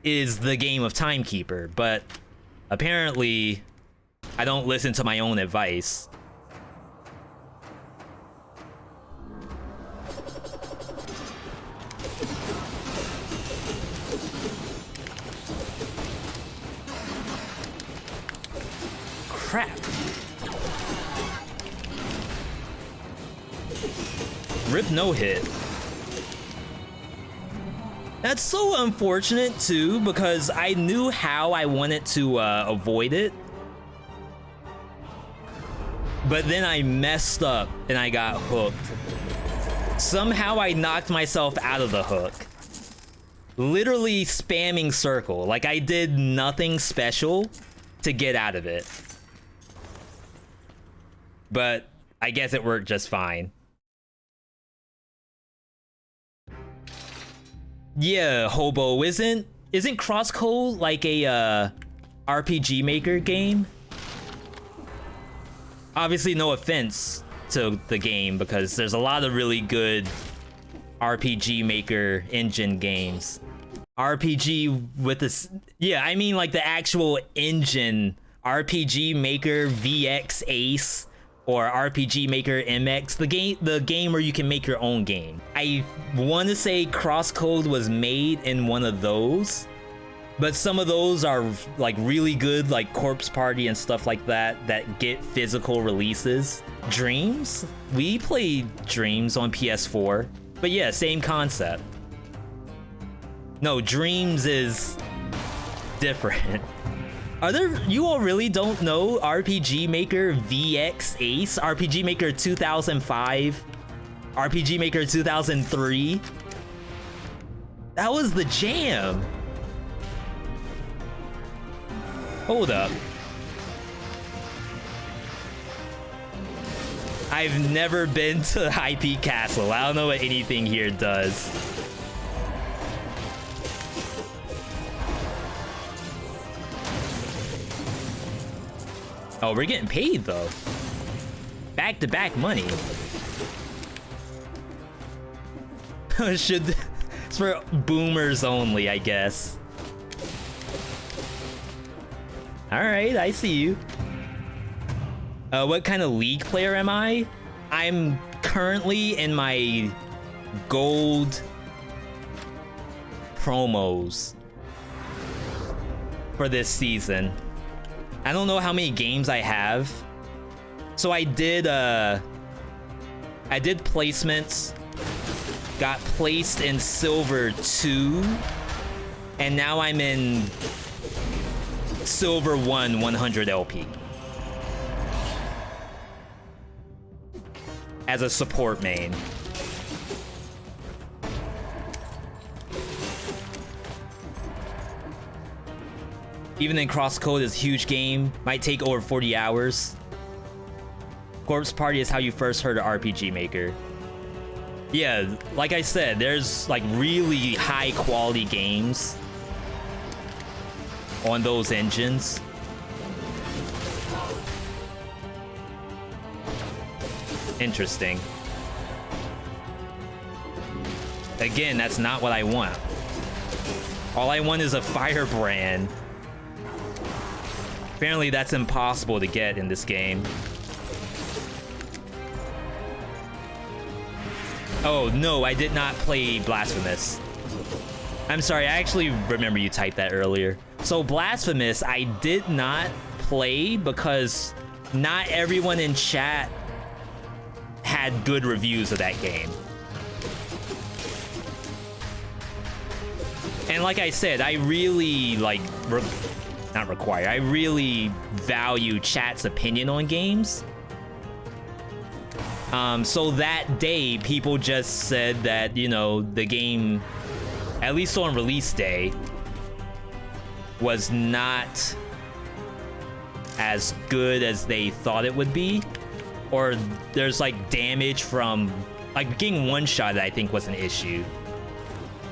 is the game of Timekeeper, but apparently I don't listen to my own advice. Crap. Rip no hit. That's so unfortunate too, because I knew how I wanted to avoid it. But then I messed up and I got hooked. Somehow I knocked myself out of the hook. Literally spamming circle. Like, I did nothing special to get out of it. But I guess it worked just fine. Yeah, Hobo, isn't Crosscode like a RPG Maker game? Obviously, no offense to the game, because there's a lot of really good RPG Maker engine games. RPG with this, yeah, I mean like the actual engine, RPG Maker VX Ace or RPG Maker MX, the game where you can make your own game. I want to say Crosscode was made in one of those, but some of those are like really good, like Corpse Party and stuff like that get physical releases. Dreams? We played Dreams on PS4, but yeah, same concept. No, Dreams is different. Are there, you all really don't know RPG Maker VX Ace, RPG Maker 2005, RPG Maker 2003? That was the jam. Hold up. I've never been to High Peak Castle. I don't know what anything here does. Oh, we're getting paid though. Back-to-back money. It's for boomers only, I guess. Alright, I see you. What kind of League player am I? I'm currently in my gold promos for this season. I don't know how many games I have. So I did placements, got placed in silver 2, and now I'm in silver 1 100 LP as a support main. Even in crosscode is a huge game, might take over 40 hours. Corpse Party is how you first heard of RPG Maker. Yeah, like I said, there's like really high quality games on those engines. Interesting. Again, that's not what I want. All I want is a firebrand. Apparently that's impossible to get in this game. Oh, no, I did not play Blasphemous. I'm sorry, I actually remember you typed that earlier. So Blasphemous, I did not play because not everyone in chat had good reviews of that game. And like I said, I really, like, not require, I really value chat's opinion on games. So that day, people just said that, you know, the game, at least on release day, was not as good as they thought it would be. Or there's like damage from, like, getting one-shot, I think was an issue.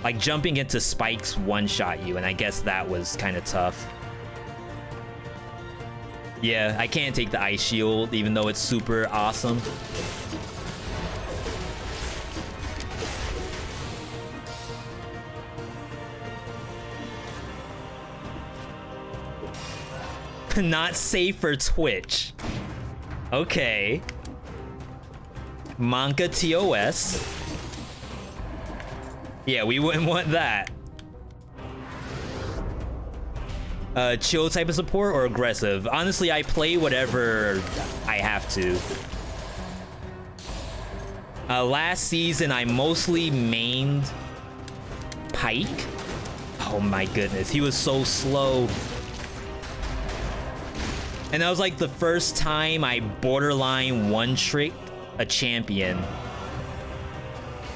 Like jumping into spikes one-shot you, and I guess that was kind of tough. Yeah, I can't take the ice shield, even though it's super awesome. Not safe for Twitch. Okay. Monka TOS. Yeah, we wouldn't want that. Chill type of support or aggressive? Honestly, I play whatever I have to. Last season, I mostly mained Pike. Oh my goodness, he was so slow. And that was like the first time I borderline one-tricked a champion.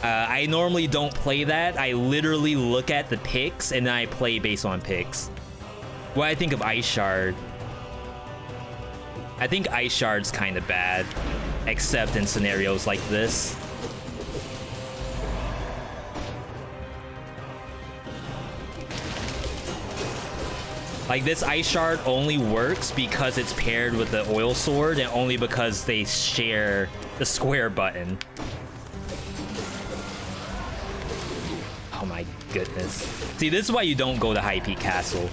I normally don't play that. I literally look at the picks and then I play based on picks. What I think of Ice Shard? I think Ice Shard's kind of bad, except in scenarios like this. Like, this Ice Shard only works because it's paired with the Oil Sword, and only because they share the square button. Oh my goodness. See, this is why you don't go to High Peak Castle.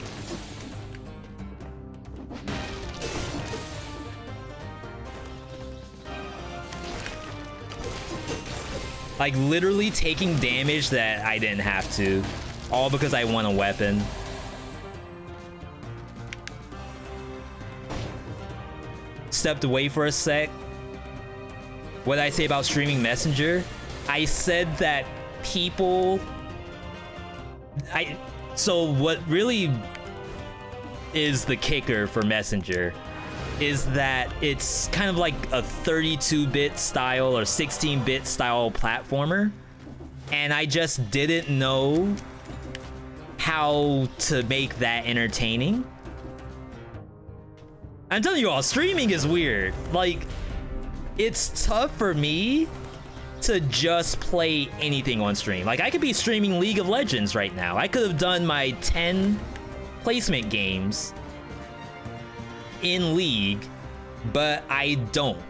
Like, literally taking damage that I didn't have to. All because I want a weapon. Stepped away for a sec. What did I say about streaming Messenger? I said that people... So what really is the kicker for Messenger is that it's kind of like a 32-bit style or 16-bit style platformer, and I just didn't know how to make that entertaining. I'm telling you all, streaming is weird. Like, it's tough for me to just play anything on stream. Like, I could be streaming League of Legends right now. I could have done my 10 placement games in League, but I don't.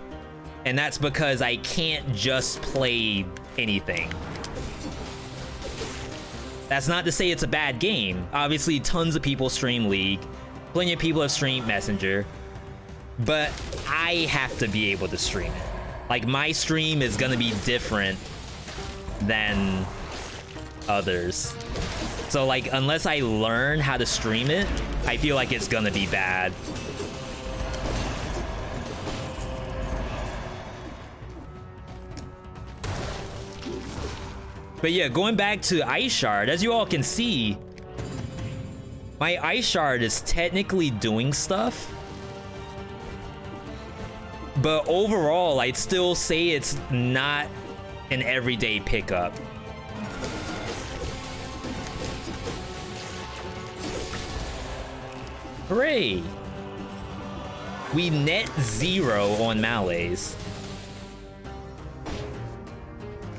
And that's because I can't just play anything. That's not to say it's a bad game. Obviously, tons of people stream League, Plenty of people have streamed Messenger, but I have to be able to stream it. Like, my stream is gonna be different than others. So, like, unless I learn how to stream it, I feel like it's gonna be bad. But yeah, going back to Ice Shard, as you all can see, my Ice Shard is technically doing stuff. But overall, I'd still say it's not an everyday pickup. Hooray! We net 0 on melees.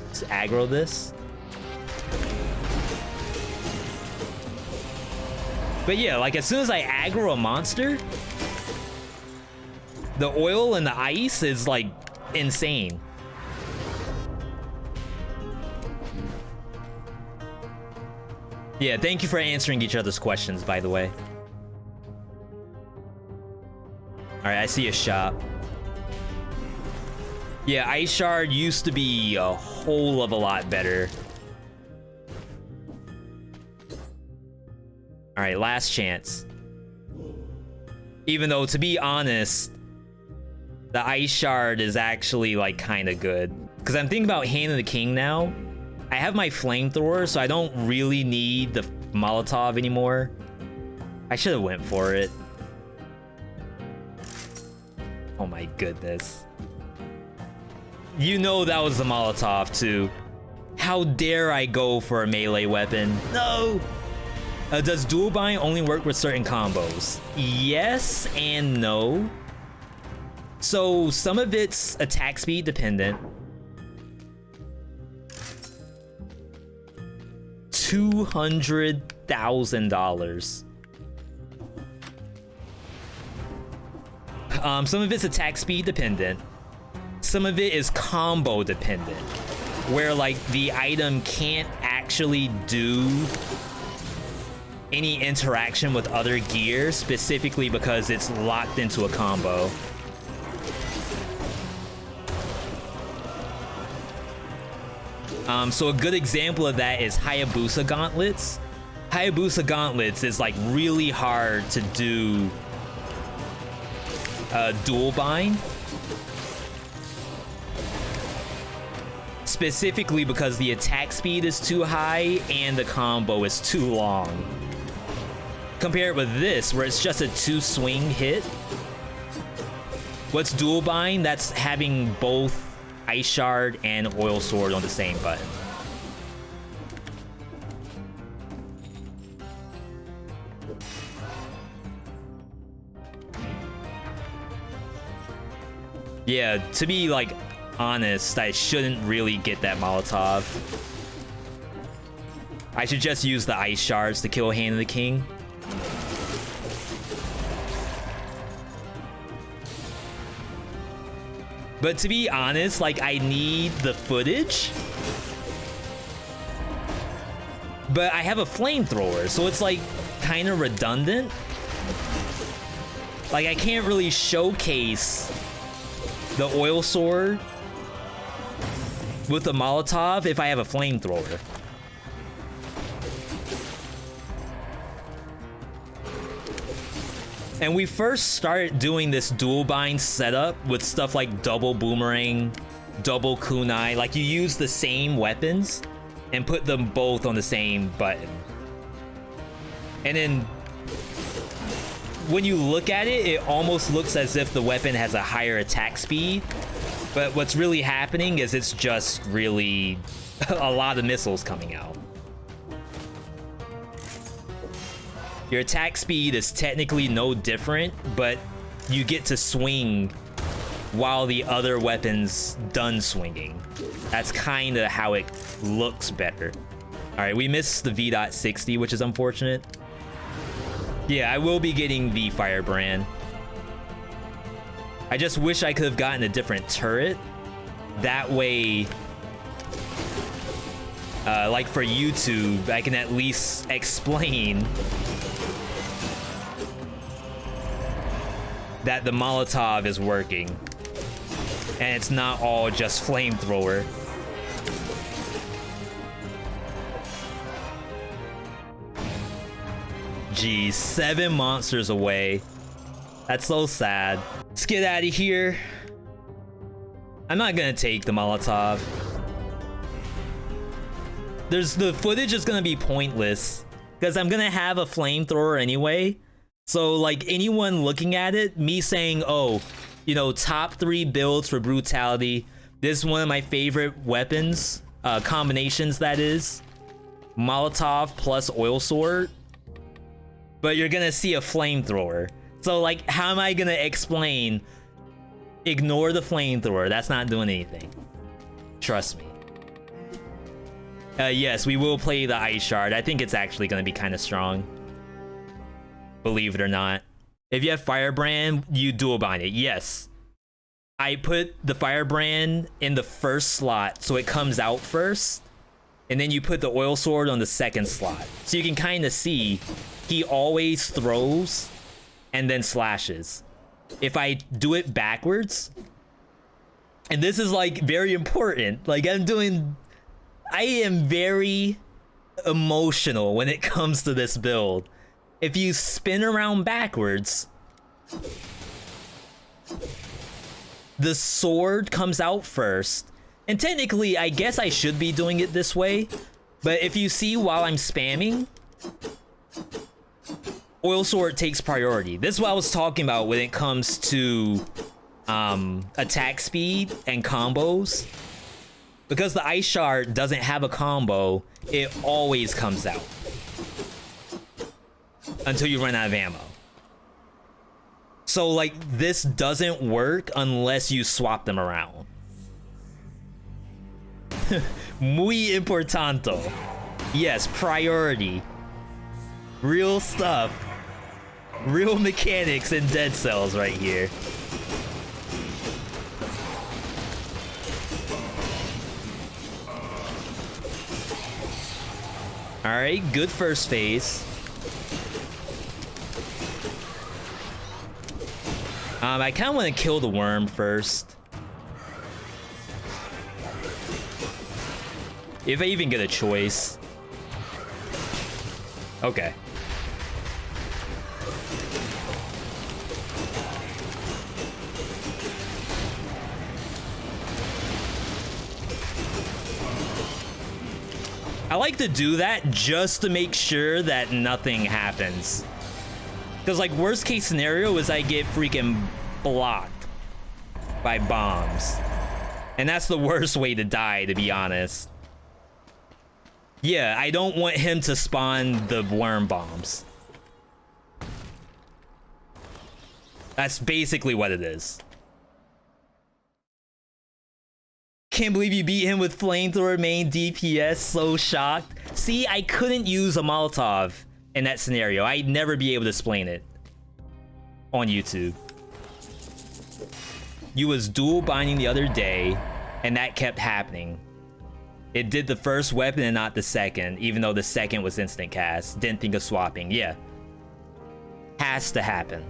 Let's aggro this. But yeah, like as soon as I aggro a monster, the oil and the ice is like insane. Yeah, thank you for answering each other's questions, by the way. Alright, I see a shop. Yeah, Ice Shard used to be a whole of a lot better. Alright, last chance. Even though, to be honest, the Ice Shard is actually, like, kind of good. Because I'm thinking about Hand of the King now. I have my flamethrower, so I don't really need the Molotov anymore. I should have went for it. Oh my goodness. You know that was the Molotov, too. How dare I go for a melee weapon? No! Does dual bind only work with certain combos? Yes and no. So some of it's attack speed dependent. $200,000. Some of it's attack speed dependent. Some of it is combo dependent, where like the item can't actually do any interaction with other gear, specifically because it's locked into a combo. So a good example of that is Hayabusa Gauntlets. Hayabusa Gauntlets is like really hard to do dual bind. Specifically because the attack speed is too high and the combo is too long. Compare it with this, where it's just a 2-swing hit. What's dual bind? That's having both Ice Shard and Oil Sword on the same button. Yeah, to be like honest, I shouldn't really get that Molotov. I should just use the Ice Shards to kill Hand of the King. But to be honest, like, I need the footage. But I have a flamethrower, so it's like kind of redundant. Like, I can't really showcase the Oil Sword with the Molotov if I have a flamethrower. And we first started doing this dual bind setup with stuff like double boomerang, double kunai. Like, you use the same weapons and put them both on the same button. And then when you look at it, it almost looks as if the weapon has a higher attack speed. But what's really happening is it's just really a lot of missiles coming out. Your attack speed is technically no different, but you get to swing while the other weapon's done swinging. That's kind of how it looks better. All right, we missed the Veedotme 60, which is unfortunate. Yeah, I will be getting the Firebrand. I just wish I could have gotten a different turret. That way, like for YouTube, I can at least explain that the Molotov is working. And it's not all just flamethrower. Geez, 7 monsters away. That's so sad. Let's get out of here. I'm not gonna take the Molotov. The footage is gonna be pointless because I'm gonna have a flamethrower anyway. So like anyone looking at it, me saying, oh, you know, top 3 builds for brutality. This is one of my favorite weapons, combinations that is. Molotov plus oil sword. But you're gonna see a flamethrower. So like, how am I gonna explain? Ignore the flamethrower. That's not doing anything. Trust me. Yes, we will play the Ice Shard. I think it's actually gonna be kind of strong. Believe it or not. If you have Firebrand, you dual bind it. Yes. I put the Firebrand in the first slot so it comes out first. And then you put the oil sword on the second slot. So you can kind of see he always throws and then slashes. If I do it backwards, and this is like very important, like I am very emotional when it comes to this build. If you spin around backwards, the sword comes out first. And technically, I guess I should be doing it this way, but if you see while I'm spamming, oil sword takes priority. This is what I was talking about when it comes to attack speed and combos. Because the Ice Shard doesn't have a combo, it always comes out until you run out of ammo. So like this doesn't work unless you swap them around. Muy importante. Yes, priority. Real stuff. Real mechanics in Dead Cells right here. Alright, good first phase. I kind of want to kill the worm first. If I even get a choice. Okay. I like to do that just to make sure that nothing happens. Because like worst case scenario is I get freaking blocked by bombs. And that's the worst way to die, to be honest. Yeah, I don't want him to spawn the worm bombs. That's basically what it is. Can't believe you beat him with flamethrower main DPS, so shocked. See, I couldn't use a Molotov in that scenario. I'd never be able to explain it on YouTube. You was dual binding the other day, and that kept happening. It did the first weapon and not the second, even though the second was instant cast. Didn't think of swapping. Yeah. Has to happen.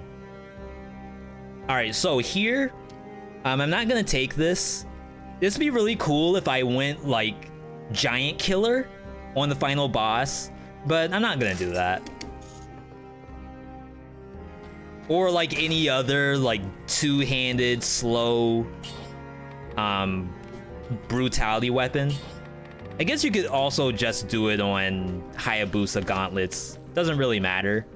Alright, so here, I'm not gonna take this. This would be really cool if I went like Giant Killer on the final boss, but I'm not gonna do that. Or like any other like two-handed slow brutality weapon. I guess you could also just do it on Hayabusa gauntlets. Doesn't really matter.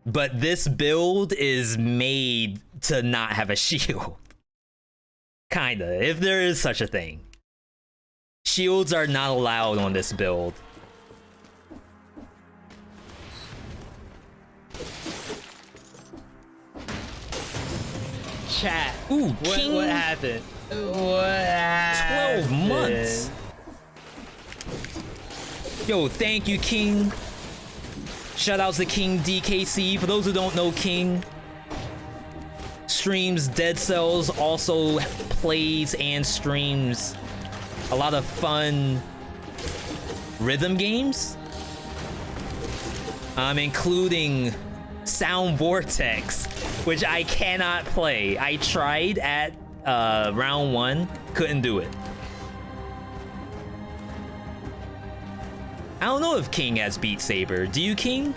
But this build is made to not have a shield. Kinda, if there is such a thing. Shields are not allowed on this build. Chat. Ooh, What happened? What happened? 12 months. Yo, thank you, King. Shout outs to King DKC. For those who don't know, King streams Dead Cells, also plays and streams a lot of fun rhythm games, including Sound Vortex, which I cannot play. I tried at round 1, couldn't do it. I don't know if King has Beat Saber. Do you, King?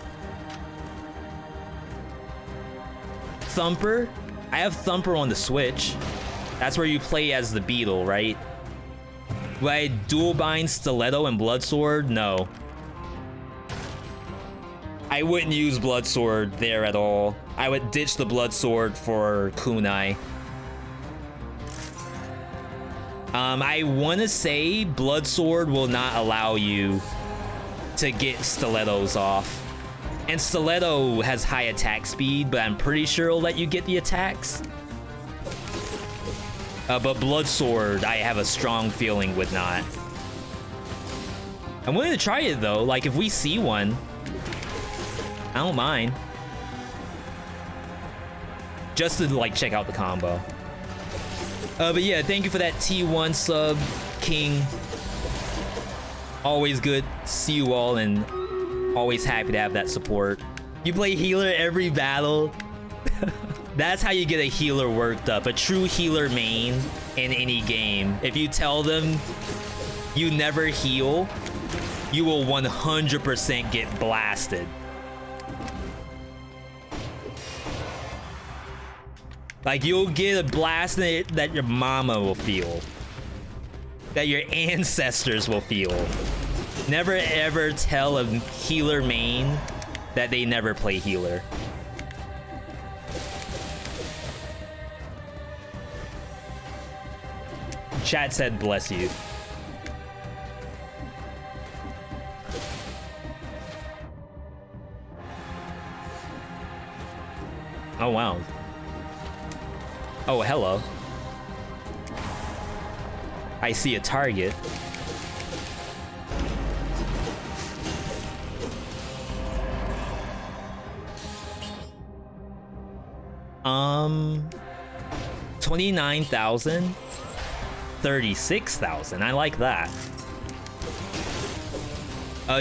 Thumper? I have Thumper on the Switch. That's where you play as the Beetle, right? Would I dual bind Stiletto and Bloodsword? No. I wouldn't use Bloodsword there at all. I would ditch the Bloodsword for Kunai. I want to say Bloodsword will not allow you to get Stilettos off. And Stiletto has high attack speed, but I'm pretty sure it'll let you get the attacks. But Bloodsword, I have a strong feeling would not. I'm willing to try it though. Like if we see one, I don't mind. Just to like check out the combo. But yeah, thank you for that T1 sub, King. Always good to see you all and always happy to have that support. You play healer every battle. That's how you get a healer worked up. A true healer main in any game. If you tell them you never heal, you will 100% get blasted. Like you'll get a blast that your mama will feel. That your ancestors will feel. Never ever tell a healer main that they never play healer. Chat said bless you. Oh wow. Oh hello. I see a target. $29,000, 36,000. I like that.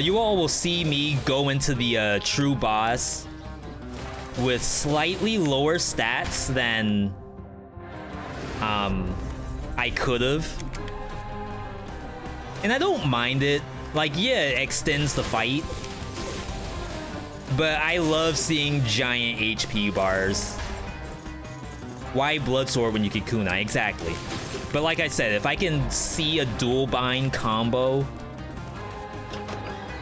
You all will see me go into the true boss with slightly lower stats than I could have. And I don't mind it. Like, yeah, it extends the fight. But I love seeing giant HP bars. Why Bloodsword when you get Kunai? Exactly. But like I said, if I can see a dual bind combo,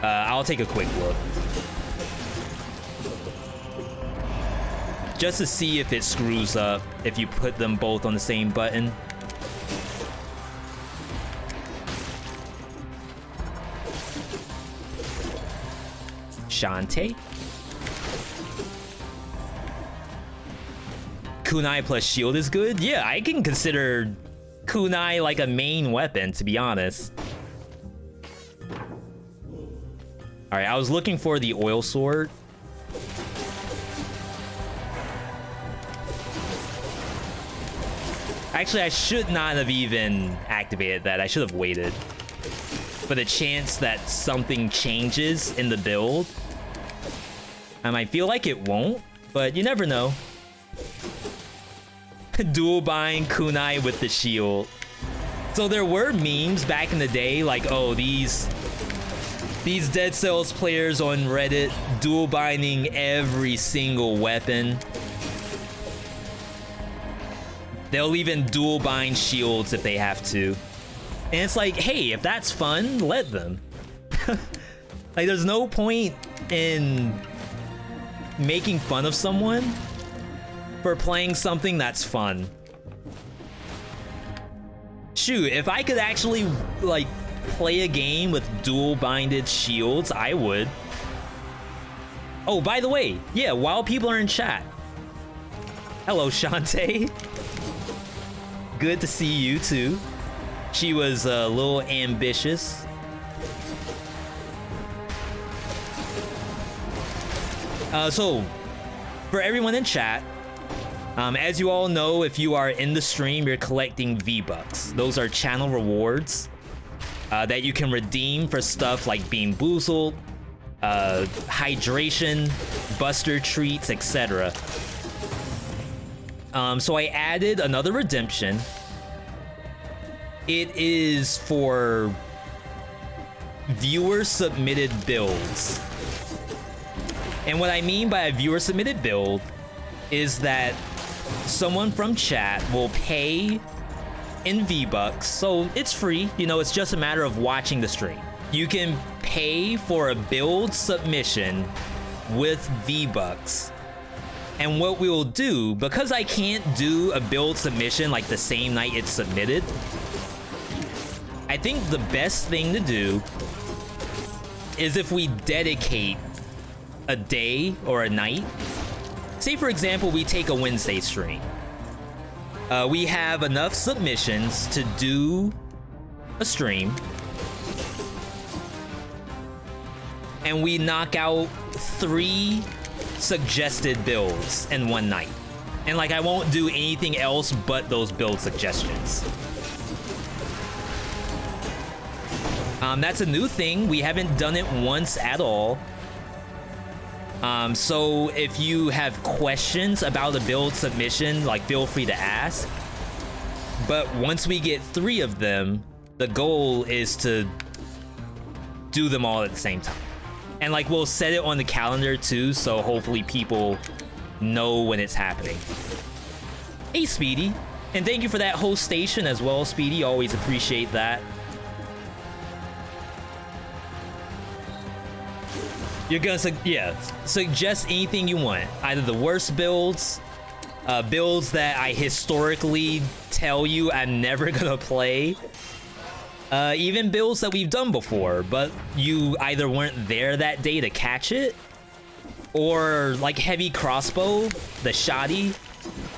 I'll take a quick look. Just to see if it screws up if you put them both on the same button. Shantae. Kunai plus shield is good? Yeah, I can consider Kunai like a main weapon, to be honest. Alright, I was looking for the oil sword. Actually, I should not have even activated that. I should have waited for the chance that something changes in the build. I feel like it won't, but you never know. Dual bind Kunai with the shield. So there were memes back in the day like, oh, these Dead Cells players on Reddit dual binding every single weapon. They'll even dual bind shields if they have to. And it's like, hey, if that's fun, let them. Like, there's no point in making fun of someone for playing something that's fun. Shoot, if I could actually, like, play a game with dual binded shields, I would. Oh, by the way, yeah, while people are in chat. Hello, Shantae. Good to see you, too. She was a little ambitious. So, for everyone in chat, as you all know, if you are in the stream, you're collecting V-Bucks. Those are channel rewards that you can redeem for stuff like Bean Boozled, hydration, buster treats, etc. So I added another redemption. It is for viewer submitted builds. And what I mean by a viewer submitted build is that someone from chat will pay in V-Bucks, so it's free, you know, it's just a matter of watching the stream. You can pay for a build submission with V-Bucks. And what we will do, because I can't do a build submission like the same night it's submitted, I think the best thing to do is if we dedicate a day or a night. Say, for example, we take a Wednesday stream. We have enough submissions to do a stream. And we knock out 3 suggested builds in one night. And like, I won't do anything else but those build suggestions. That's a new thing. We haven't done it once at all. So if you have questions about a build submission, like, feel free to ask. But once we get 3 of them, the goal is to do them all at the same time. And like, we'll set it on the calendar too, so hopefully people know when it's happening. Hey, Speedy. And thank you for that host station as well, Speedy. Always appreciate that. You're gonna, suggest anything you want. Either the worst builds, builds that I historically tell you I'm never gonna play, even builds that we've done before, but you either weren't there that day to catch it, or like heavy crossbow, the shoddy.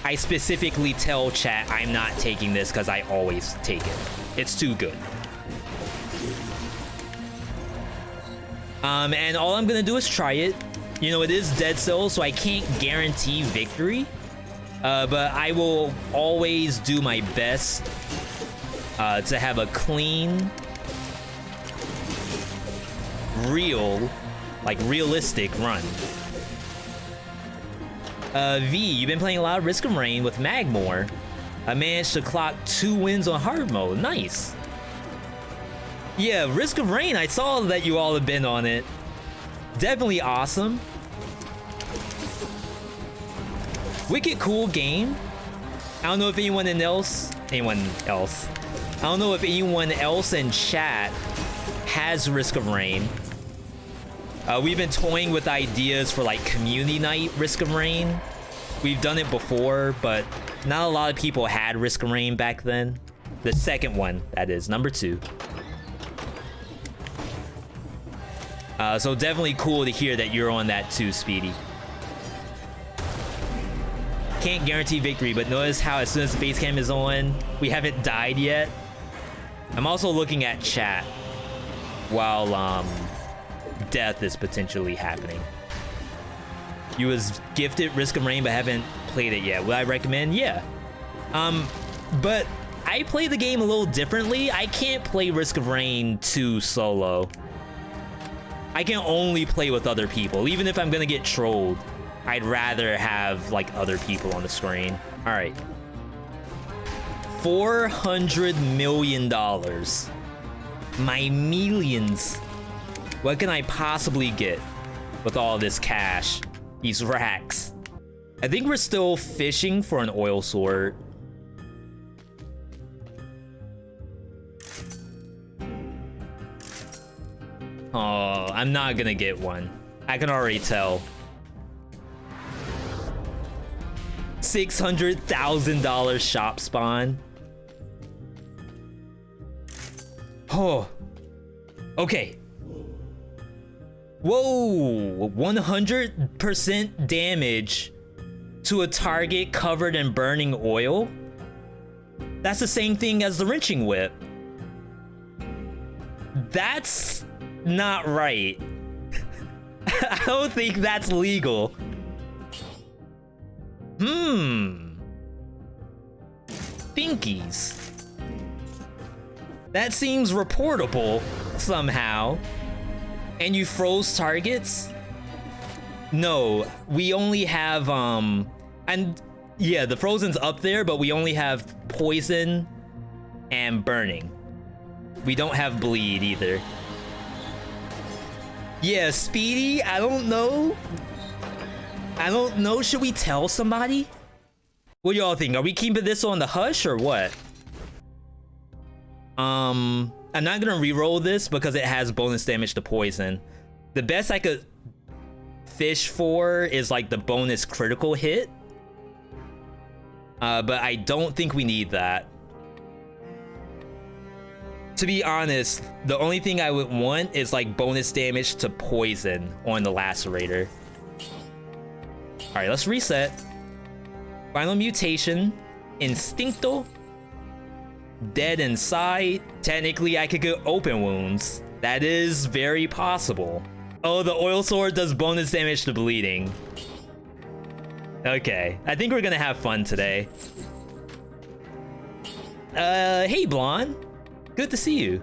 I specifically tell chat I'm not taking this because I always take it. It's too good. And all I'm gonna do is try it. You know, it is Dead Cells, so I can't guarantee victory. But I will always do my best to have a clean, realistic run. V, you've been playing a lot of Risk of Rain with Magmore. I managed to clock 2 wins on hard mode. Nice. Yeah, Risk of Rain, I saw that you all have been on it. Definitely awesome. Wicked cool game. I don't know if anyone else in chat has Risk of Rain. We've been toying with ideas for like community night Risk of Rain. We've done it before, but not a lot of people had Risk of Rain back then. The second one, that is, number 2. So definitely cool to hear that you're on that too, Speedy. Can't guarantee victory, but notice how as soon as the face cam is on, we haven't died yet. I'm also looking at chat while death is potentially happening. You was gifted Risk of Rain but haven't played it yet. Would I recommend? Yeah. But I play the game a little differently. I can't play Risk of Rain 2 solo. I can only play with other people. Even if I'm gonna get trolled, I'd rather have like other people on the screen. All right. $400 million. My millions. What can I possibly get with all this cash? These racks. I think we're still fishing for an oil sword. Oh, I'm not gonna get one. I can already tell. $600,000 shop spawn. Oh. Okay. Whoa. 100% damage to a target covered in burning oil? That's the same thing as the wrenching whip. That's not right. I don't think that's legal. Thinkies. That seems reportable somehow. And you froze targets? No, we only have and yeah, the frozen's up there, but we only have poison and burning. We don't have bleed either. Yeah, Speedy, I don't know. Should we tell somebody? What do y'all think? Are we keeping this on the hush or what? I'm not gonna re-roll this because it has bonus damage to poison. The best I could fish for is like the bonus critical hit. But I don't think we need that. To be honest, the only thing I would want is like bonus damage to poison on the Lacerator. All right, let's reset. Final mutation, Instincto. Dead inside. Technically, I could get open wounds. That is very possible. Oh, the oil sword does bonus damage to bleeding. Okay, I think we're gonna have fun today. Hey, Blonde. Good to see you.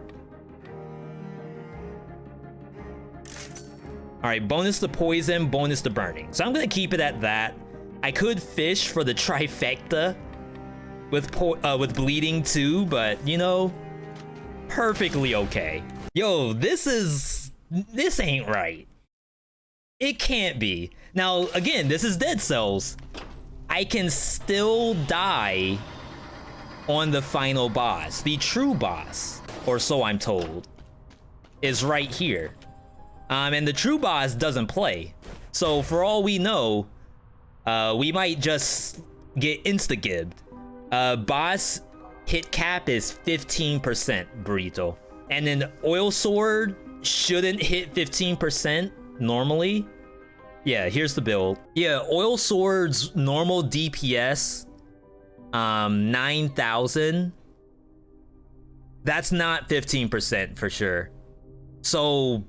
All right, bonus to poison, bonus to burning. So I'm gonna keep it at that. I could fish for the trifecta with bleeding too, but you know, perfectly okay. Yo, this ain't right. It can't be. Now, again, this is Dead Cells. I can still die on the final boss. The true boss, or so I'm told, is right here. And the true boss doesn't play. So for all we know, we might just get insta-gibbed. Boss hit cap is 15%, Burrito. And then Oil Sword shouldn't hit 15% normally. Yeah, here's the build. Yeah, Oil Sword's normal DPS, 9,000. That's not 15% for sure. So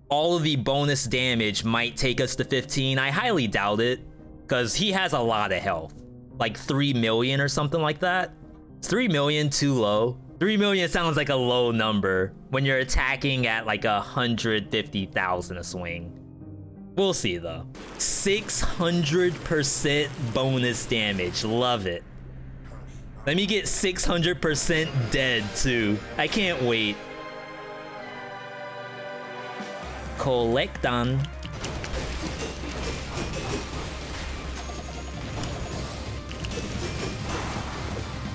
all of the bonus damage might take us to 15. I highly doubt it, because he has a lot of health. Like 3 million or something like that. Is 3 million too low? 3 million sounds like a low number when you're attacking at like 150,000 a swing. We'll see though. 600% bonus damage. Love it. Let me get 600% dead too. I can't wait. Collecton.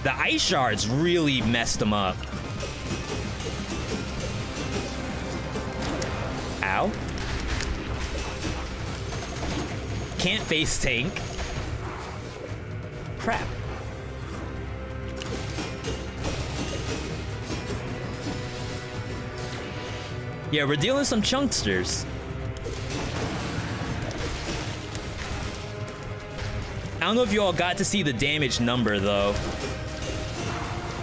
The ice shards really messed him up. Ow. Can't face tank. Crap. Yeah, we're dealing with some chunksters. I don't know if you all got to see the damage number though.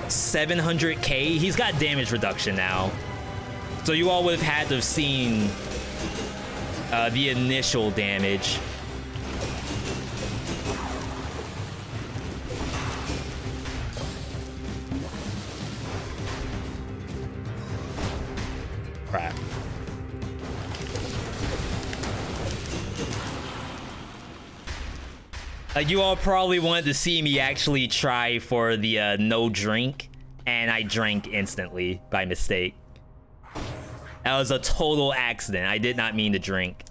700k. He's got damage reduction now. So you all would have had to have seen the initial damage. Crap. You all probably wanted to see me actually try for the no drink, and I drank instantly by mistake. That was a total accident. I did not mean to drink,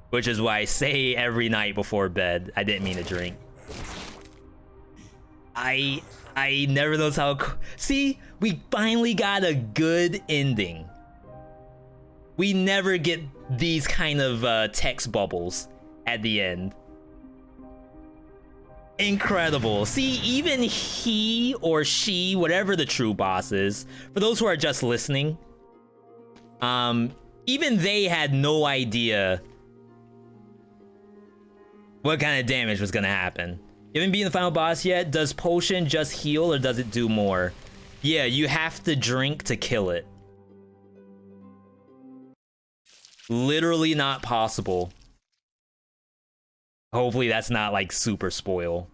which is why I say every night before bed, I didn't mean to drink. I never knows how. See, we finally got a good ending. We never get these kind of text bubbles at the end. Incredible. See, even he or she, whatever the true boss is, for those who are just listening, even they had no idea what kind of damage was gonna happen. You haven't beaten the final boss yet? Does potion just heal or does it do more? Yeah, you have to drink to kill it. Literally not possible. Hopefully that's not like super spoil.